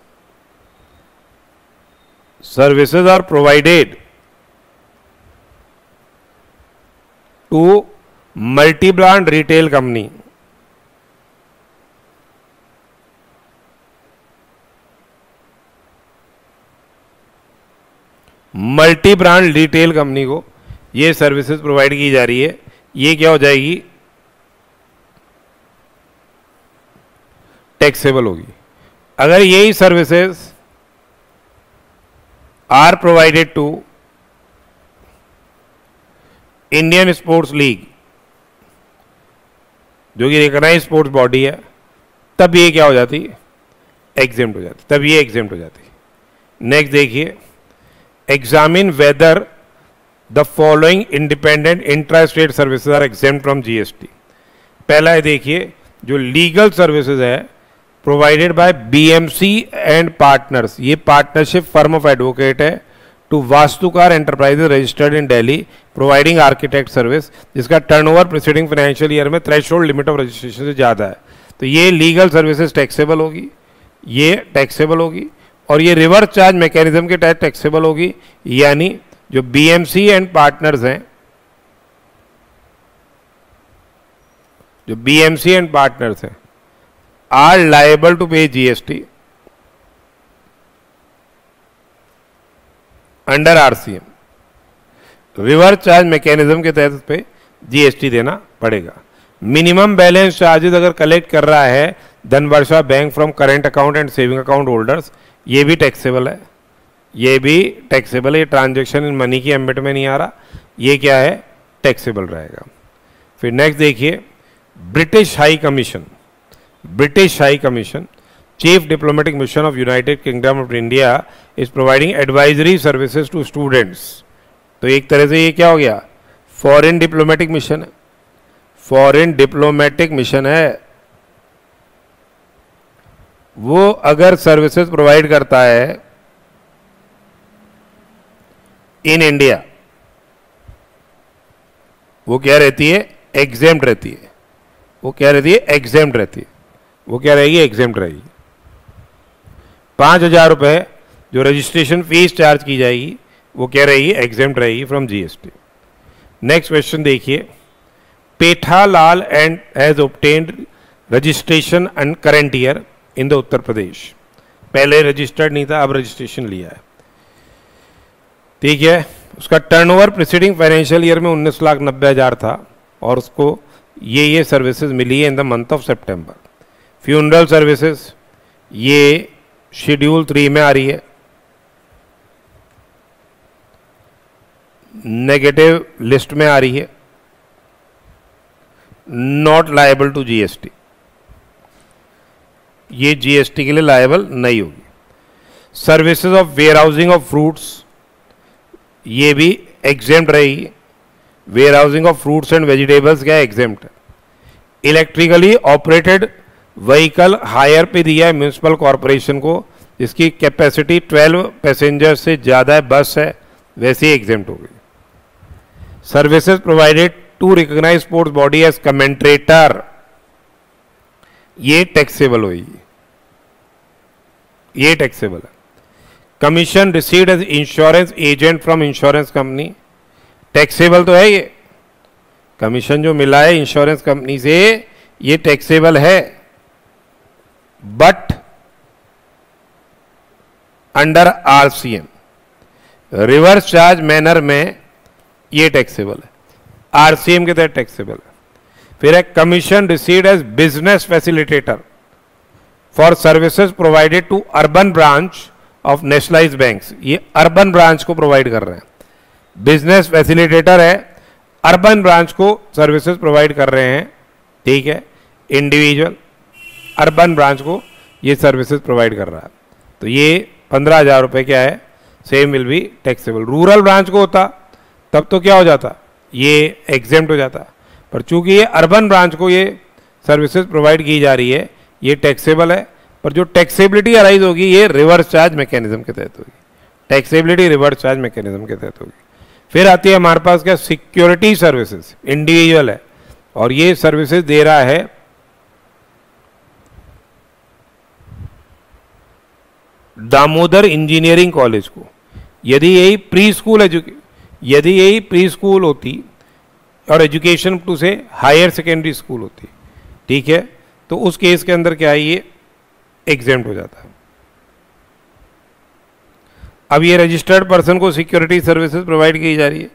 services are provided to multi-brand retail company, multi brand retail company को ये सर्विसेज प्रोवाइड की जा रही है, ये क्या हो जाएगी? टैक्सेबल होगी। अगर यही services are provided to Indian sports league, जो कि रिकॉग्नाइज स्पोर्ट्स बॉडी है, तब ये क्या हो जाती? एग्जेम्प्ट हो जाती, तब ये एग्जेम्प्ट हो जाती। नेक्स्ट देखिए, examine whether the following independent intra state services are exempt from GST. पहला है देखिए, जो लीगल सर्विसेज है provided by BMC and partners, ये पार्टनरशिप फर्म ऑफ एडवोकेट है, to Vastukar enterprises registered in Delhi providing architect service, जिसका turnover preceding financial year में threshold limit of registration से ज़्यादा है, तो ये लीगल सर्विसेज टैक्सेबल होगी, ये टैक्सेबल होगी, और ये रिवर्स चार्ज मैकेनिज्म के तहत टैक्सेबल होगी। यानी जो बीएमसी एंड पार्टनर्स हैं, जो बीएमसी एंड पार्टनर्स हैं are liable to pay GST under RCM, reverse charge mechanism के तहत पे जीएसटी देना पड़ेगा। मिनिमम बैलेंस चार्जेस अगर कलेक्ट कर रहा है Dhanvarsha bank from current account and saving account holders, ये भी टैक्सेबल है, ये भी टैक्सेबल है। ये ट्रांजेक्शन इन मनी की एम्बिट में नहीं आ रहा, ये क्या है, टैक्सेबल रहेगा। फिर नेक्स्ट देखिए, British high commission, British high commission chief diplomatic mission of united kingdom of India is providing advisory services to students. तो एक तरह से ये क्या हो गया, फॉरेन डिप्लोमेटिक मिशन है, फॉरेन डिप्लोमेटिक मिशन है। वो अगर सर्विसेज प्रोवाइड करता है इन इंडिया, वो क्या रहती है, एग्जेम्प्ट रहती है, वो क्या रहती है, एग्जेम्प्ट रहती है, वो क्या रहेगी, एग्जेम्प्ट रहेगी। 5,000 रुपये जो रजिस्ट्रेशन फीस चार्ज की जाएगी वो क्या रहेगी, एग्जेम्प्ट रहेगी फ्रॉम जीएसटी। नेक्स्ट क्वेश्चन देखिए, Pethalal and has obtained registration and current year in the Uttar Pradesh. पहले रजिस्टर्ड नहीं था, अब रजिस्ट्रेशन लिया है, ठीक है। उसका टर्नओवर प्रीसीडिंग फाइनेंशियल ईयर में 19,90,000 था और उसको ये सर्विसेज मिली है इन the month of September. Funeral services ये शेड्यूल 3 में आ रही है, नेगेटिव लिस्ट में आ रही है, नॉट लायबल टू जीएसटी, ये जीएसटी के लिए लायबल नहीं होगी। Services of warehousing of fruits, ये भी एग्जेम्प्ट रहेगी। Warehousing of fruits and vegetables क्या एग्जेम्प्ट है। इलेक्ट्रिकली ऑपरेटेड व्हीकल हायर पे दिया है म्यूनिसिपल कॉरपोरेशन को, जिसकी कैपेसिटी 12 पैसेंजर से ज़्यादा है, बस है, वैसे ही एग्जेम्प्ट हो गई। Services provided to recognise sports body as commentator, ये टैक्सेबल होगी, ये टैक्सेबल है। Commission received as insurance agent from insurance company, taxable तो है ये, कमीशन जो मिला है इंश्योरेंस कंपनी से ये टैक्सेबल है, but under RCM reverse charge manner में ये टैक्सेबल है, आरसीएम के तहत टैक्सेबल है। फिर है commission received as business facilitator for services provided to urban branch of nationalised banks, ये अर्बन ब्रांच को प्रोवाइड कर रहे हैं, बिजनेस फैसिलिटेटर है, अर्बन ब्रांच को सर्विसेज प्रोवाइड कर रहे हैं, ठीक है। इंडिविजुअल अर्बन ब्रांच को ये सर्विसेज प्रोवाइड कर रहा है, तो ये 15,000 रुपये क्या है, same will be taxable. Rural branch को होता तब तो क्या हो जाता, ये एग्जेम्प्ट हो जाता, पर चूंकि ये अर्बन ब्रांच को ये सर्विसेज प्रोवाइड की जा रही है, ये टैक्सेबल है, पर जो टैक्सेबिलिटी अराइज होगी ये रिवर्स चार्ज मैकेनिज्म के तहत होगी, टैक्सेबिलिटी रिवर्स चार्ज मैकेनिज्म के तहत होगी। फिर आती है हमारे पास क्या, सिक्योरिटी सर्विसेज, इंडिविजुअल है और ये सर्विसेज दे रहा है दामोदर इंजीनियरिंग कॉलेज को। यदि यही प्री स्कूल होती और एजुकेशन टू से हायर सेकेंडरी स्कूल होती, ठीक है, तो उस केस के अंदर क्या है, ये एग्जेम्प्ट हो जाता है। अब ये रजिस्टर्ड पर्सन को सिक्योरिटी सर्विसेज प्रोवाइड की जा रही है,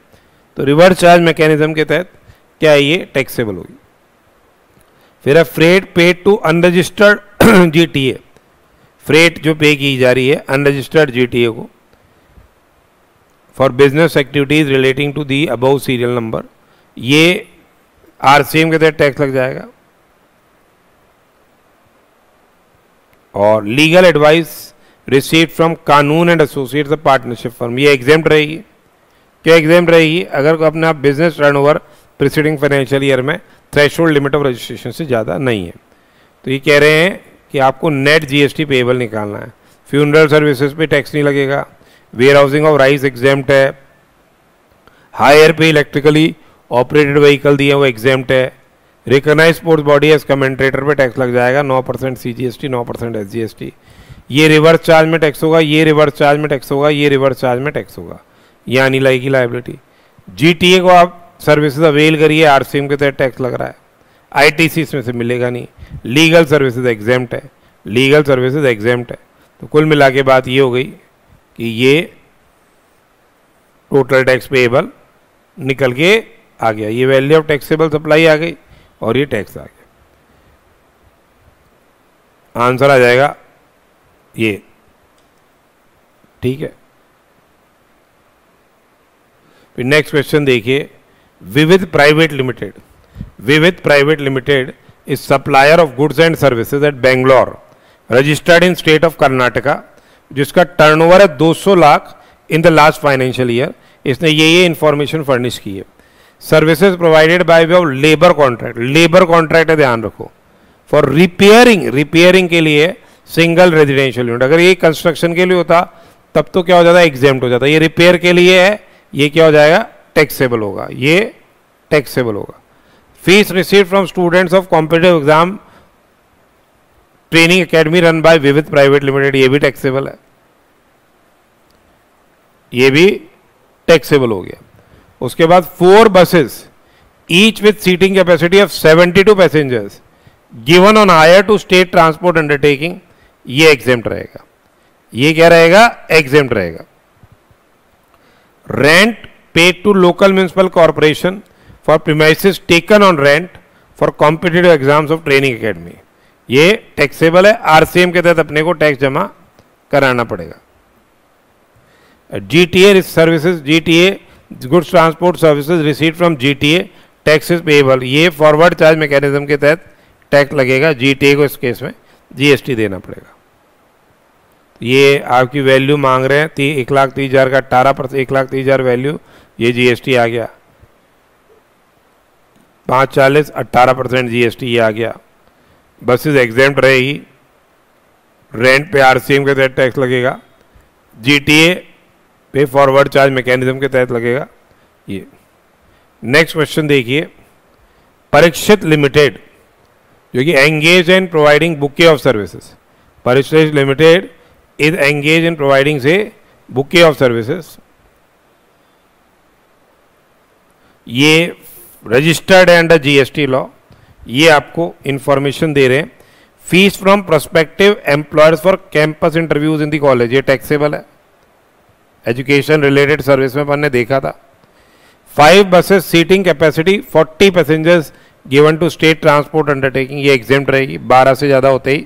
तो रिवर्स चार्ज मैकेनिज्म के तहत क्या है, ये टैक्सेबल होगी। फिर है freight paid to unregistered GTA, freight जो पे की जा रही है अनरजिस्टर्ड जीटीए को for business activities relating to the above serial number, ये आरसीएम के तहत टैक्स लग जाएगा। और legal advice received from Kanoon and associates of partnership firm, ये एग्जेम्प्ट रहेगी। क्या एग्जेम्प्ट रहेगी, अगर अपना business turnover preceding financial year में थ्रेशोल्ड लिमिट ऑफ रजिस्ट्रेशन से ज़्यादा नहीं है, तो ये कह रहे हैं कि आपको नेट जीएसटी पेएबल निकालना है। फ्यूनरल सर्विसेज पे टैक्स नहीं लगेगा, warehousing of rice exempt है, हायर पे इलेक्ट्रिकली ऑपरेटेड व्हीकल दिए वो एग्जेम्प्ट है, recognise sports body as commentator पे टैक्स लग जाएगा 9% CGST 9% SGST, ये रिवर्स चार्ज में टैक्स होगा, ये रिवर्स चार्ज में टैक्स होगा, ये रिवर्स चार्ज में टैक्स होगा, यहाँ नहीं लगेगी लाइबिलिटी। GTA को आप सर्विसेज अवेल करिए, RCM के तहत टैक्स लग रहा है, ITC इसमें से मिलेगा नहीं, लीगल सर्विसेज एग्जेम्प्ट है, लीगल सर्विसेज एग्जेम्प्ट है। तो कुल मिला के बात ये हो गई कि ये टोटल टैक्स पेएबल निकल के आ गया, ये वैल्यू ऑफ टैक्सेबल सप्लाई आ गई और ये टैक्स आ गया, आंसर आ जाएगा ये, ठीक है। फिर नेक्स्ट क्वेश्चन देखिए, विविध प्राइवेट लिमिटेड, विविध private limited is supplier of goods and services at Bangalore, registered in state of Karnataka, जिसका टर्नओवर है 200 lakh in the last financial year. इसने ये इंफॉर्मेशन फर्निश की है। Services provided bye way of labour contract, labour contract है, ध्यान रखो। फॉर रिपेयरिंग, रिपेयरिंग के लिए सिंगल रेजिडेंशियल यूनिट, अगर ये कंस्ट्रक्शन के लिए होता तब तो क्या हो जाता, एग्जेम्प्ट हो जाता, ये रिपेयर के लिए है, ये क्या हो जाएगा, टैक्सेबल होगा, ये टैक्सेबल होगा। Fees received from students of competitive exam training academy run by विविध प्राइवेट लिमिटेड, ये भी टैक्सेबल है, ये भी टैक्सेबल हो गया। उसके बाद 4 buses each with seating capacity of 72 passengers given on hire to state transport undertaking, ये एग्जेम्प्ट रहेगा, ये क्या रहेगा, एग्जेम्प्ट रहेगा। Rent paid to local municipal corporation for premises taken on rent for competitive exams of training academy, ये taxable है, RCM के तहत अपने को टैक्स जमा कराना पड़ेगा। GTA services, GTA goods transport services received from GTA taxes payable, ये फॉरवर्ड चार्ज मैकेनिज्म के तहत टैक्स लगेगा, GTA को इस केस में GST देना पड़ेगा। ये आपकी वैल्यू मांग रहे हैं 1,30,000 का 18%, 1,30,000 वैल्यू, ये GST आ गया, 540 18% GST ये आ गया। बसेस एग्जेम्प्ट रहेगी, रेंट पे RCM के तहत टैक्स लगेगा, GTA पे फॉरवर्ड चार्ज मैकेनिज्म के तहत लगेगा ये। नेक्स्ट क्वेश्चन देखिए, परीक्षित लिमिटेड जो कि engage in providing bouquet of services, Parikshit limited is engage in providing से बुके ऑफ सर्विसेज, ये रजिस्टर्ड है अंडर GST लॉ, ये आपको इंफॉर्मेशन दे रहे हैं। Fees from prospective employers for campus interviews in the college, ये टैक्सेबल है, एजुकेशन रिलेटेड सर्विस में अपन ने देखा था। 5 buses seating capacity 40 passengers given to state transport undertaking, ये एग्जेम्प्ट रहेगी, 12 से ज़्यादा होते ही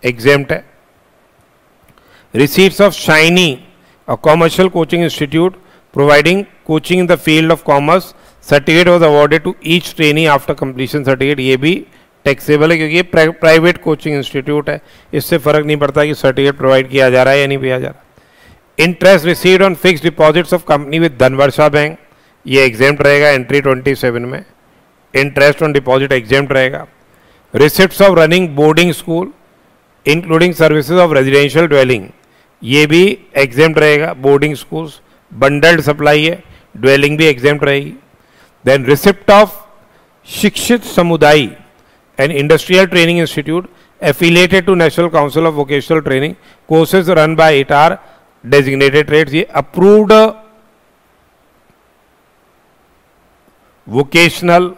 एग्जेम्प्ट है। Receipts of Shiny, a commercial coaching institute providing coaching in the field of commerce, certificate was awarded to each trainee after completion certificate, ये भी taxable है क्योंकि ये प्राइवेट कोचिंग इंस्टीट्यूट है, इससे फर्क नहीं पड़ता कि सर्टिफिकेट प्रोवाइड किया जा रहा है या नहीं किया जा रहा। Interest received on fixed deposits of company with Dhanvarsha bank, ये एग्जेम्प्ट रहेगा एंट्री 27 में, इंटरेस्ट ऑन डिपॉजिट एग्जेम्प्ट रहेगा। Receipts of running boarding school including services of residential dwelling, ये भी एग्जेम्प्ट रहेगा, बोर्डिंग स्कूल्स बंडल्ड सप्लाई है, ड्वेलिंग भी exempt रहेगी। Then receipt of Shikshit Samudaya and industrial training institute affiliated to national council of vocational training, courses run by it are designated trades, ये approved vocational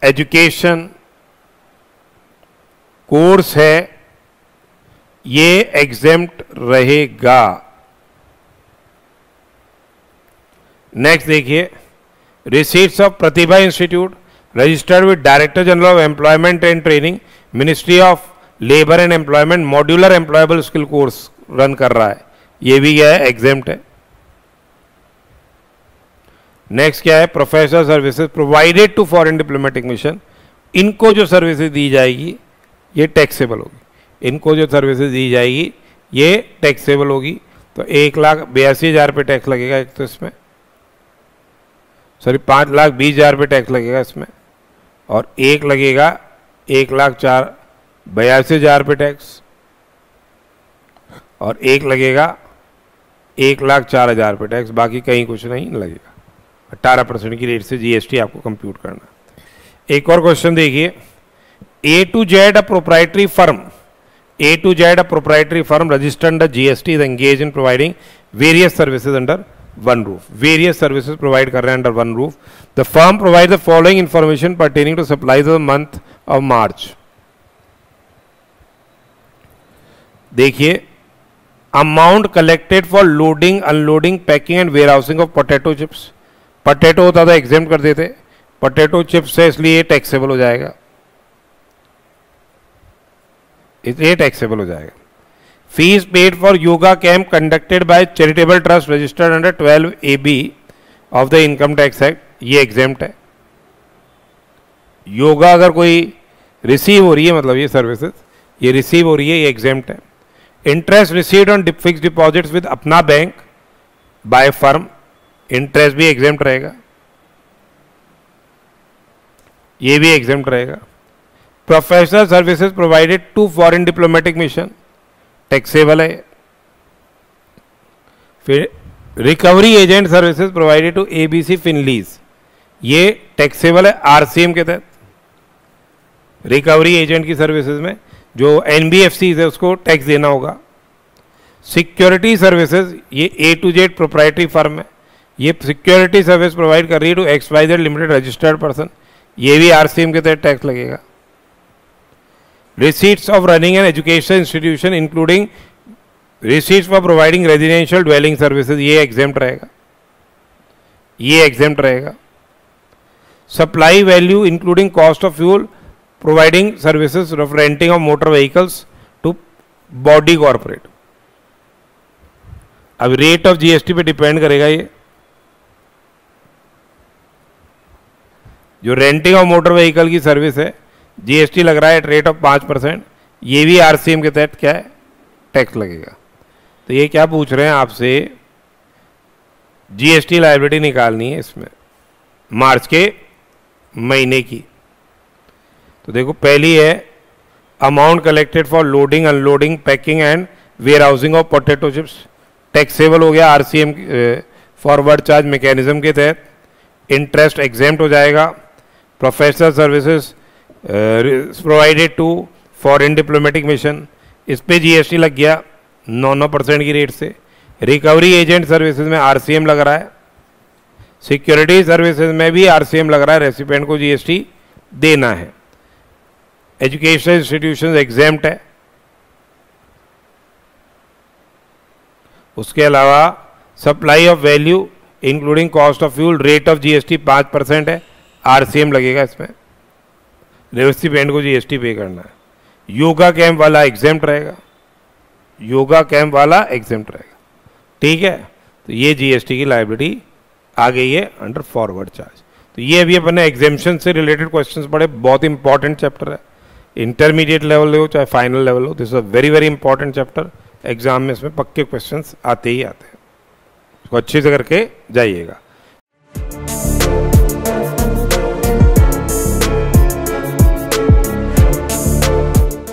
education course है, ये exempt रहेगा। Next देखिए, receipts of Pratibha institute registered with director general of employment and training, ministry of labour and employment, modular employable skill course run कर रहा है, ये भी क्या है, एग्जेम्प्ट है। नेक्स्ट क्या है, professional services provided to foreign diplomatic mission, इनको जो सर्विसेज दी जाएगी ये टैक्सेबल होगी, इनको जो सर्विसेज दी जाएगी ये टैक्सेबल होगी। तो 1,82,000 पे टैक्स लगेगा एक तो इसमें, सॉरी 5,20,000 पे टैक्स लगेगा इसमें, और एक लगेगा 1,82,000 पे टैक्स, और एक लगेगा 1,04,000 पे टैक्स, बाकी कहीं कुछ नहीं लगेगा। 18% की रेट से जीएसटी आपको कंप्यूट करना। एक और क्वेश्चन देखिए, A to Z a proprietary firm, A to Z a proprietary firm registered under GST is engaged in providing various services under one roof. Various services provide कर रहे हैं under one roof. The firm provides the following information pertaining to supplies of the month of March. देखिए, amount collected for loading, unloading, packing and warehousing of potato chips. Potato होता था exempt कर देते, potato chips है इसलिए taxable हो जाएगा, इसलिए टैक्सेबल हो जाएगा। Fees paid for yoga camp conducted by charitable trust registered under 12AB of the income tax act, ये एग्जेम्प्ट है। योगा अगर कोई रिसीव हो रही है, मतलब ये सर्विसेज ये रिसीव हो रही है, ये एग्जेम्प्ट है। Interest received on fixed deposits with Apna bank by firm, interest भी एग्जेम्प्ट रहेगा, ये भी एग्जेम्प्ट रहेगा। Professional services provided to foreign diplomatic mission, taxable है। फिर recovery agent services provided to ABC Finlease, ये टैक्सेबल है RCM के तहत। रिकवरी एजेंट की सर्विसेज में जो NBFC है उसको टैक्स देना होगा। सिक्योरिटी सर्विसेज, ये A to Z proprietary firm है, ये सिक्योरिटी सर्विस प्रोवाइड कर रही है to XYZ limited registered person, ये भी RCM के तहत टैक्स लगेगा। Receipts of running an education institution including receipts for providing residential dwelling services, ये exempt रहेगा, ये exempt रहेगा। Supply value including cost of fuel, providing services of renting of motor vehicles to body corporate। अब rate of GST पे depend करेगा, ये जो renting of motor vehicle की सर्विस है जीएसटी लग रहा है एट रेट ऑफ 5%, ये भी RCM के तहत क्या है, टैक्स लगेगा। तो ये क्या पूछ रहे हैं आपसे, जीएसटी लायबिलिटी निकालनी है इसमें मार्च के महीने की। तो देखो पहली है amount collected for loading, unloading, packing and warehousing of potato chips, taxable हो गया RCM फॉरवर्ड चार्ज मैकेनिज्म के तहत। इंटरेस्ट एग्जेम्प्ट हो जाएगा। Professional services provided to foreign diplomatic mission, इस पे जीएसटी लग गया 9% की रेट से। रिकवरी एजेंट सर्विसेज में RCM लग रहा है। सिक्योरिटी सर्विसेज में भी RCM लग रहा है, रेसिपिएंट को जीएसटी देना है। एजुकेशन इंस्टीट्यूशन एग्जेम्प्ट है। उसके अलावा supply of value including cost of fuel, rate of GST 5% है, RCM लगेगा इसमें, रेसिपिएंट को जीएसटी पे करना है। योगा कैंप वाला एग्जेम्प्ट रहेगा, योगा कैंप वाला एग्जेम्प्ट रहेगा, ठीक है। तो ये जीएसटी की लायबिलिटी आ गई है अंडर फॉरवर्ड चार्ज। तो ये अभी अपने एग्जेम्पशन से रिलेटेड क्वेश्चंस पढ़े, बहुत इंपॉर्टेंट चैप्टर है। इंटरमीडिएट लेवल हो चाहे फाइनल लेवल हो, this is a very very important chapter. Exam में इसमें पक्के क्वेश्चंस आते ही आते हैं, उसको अच्छे से करके जाइएगा।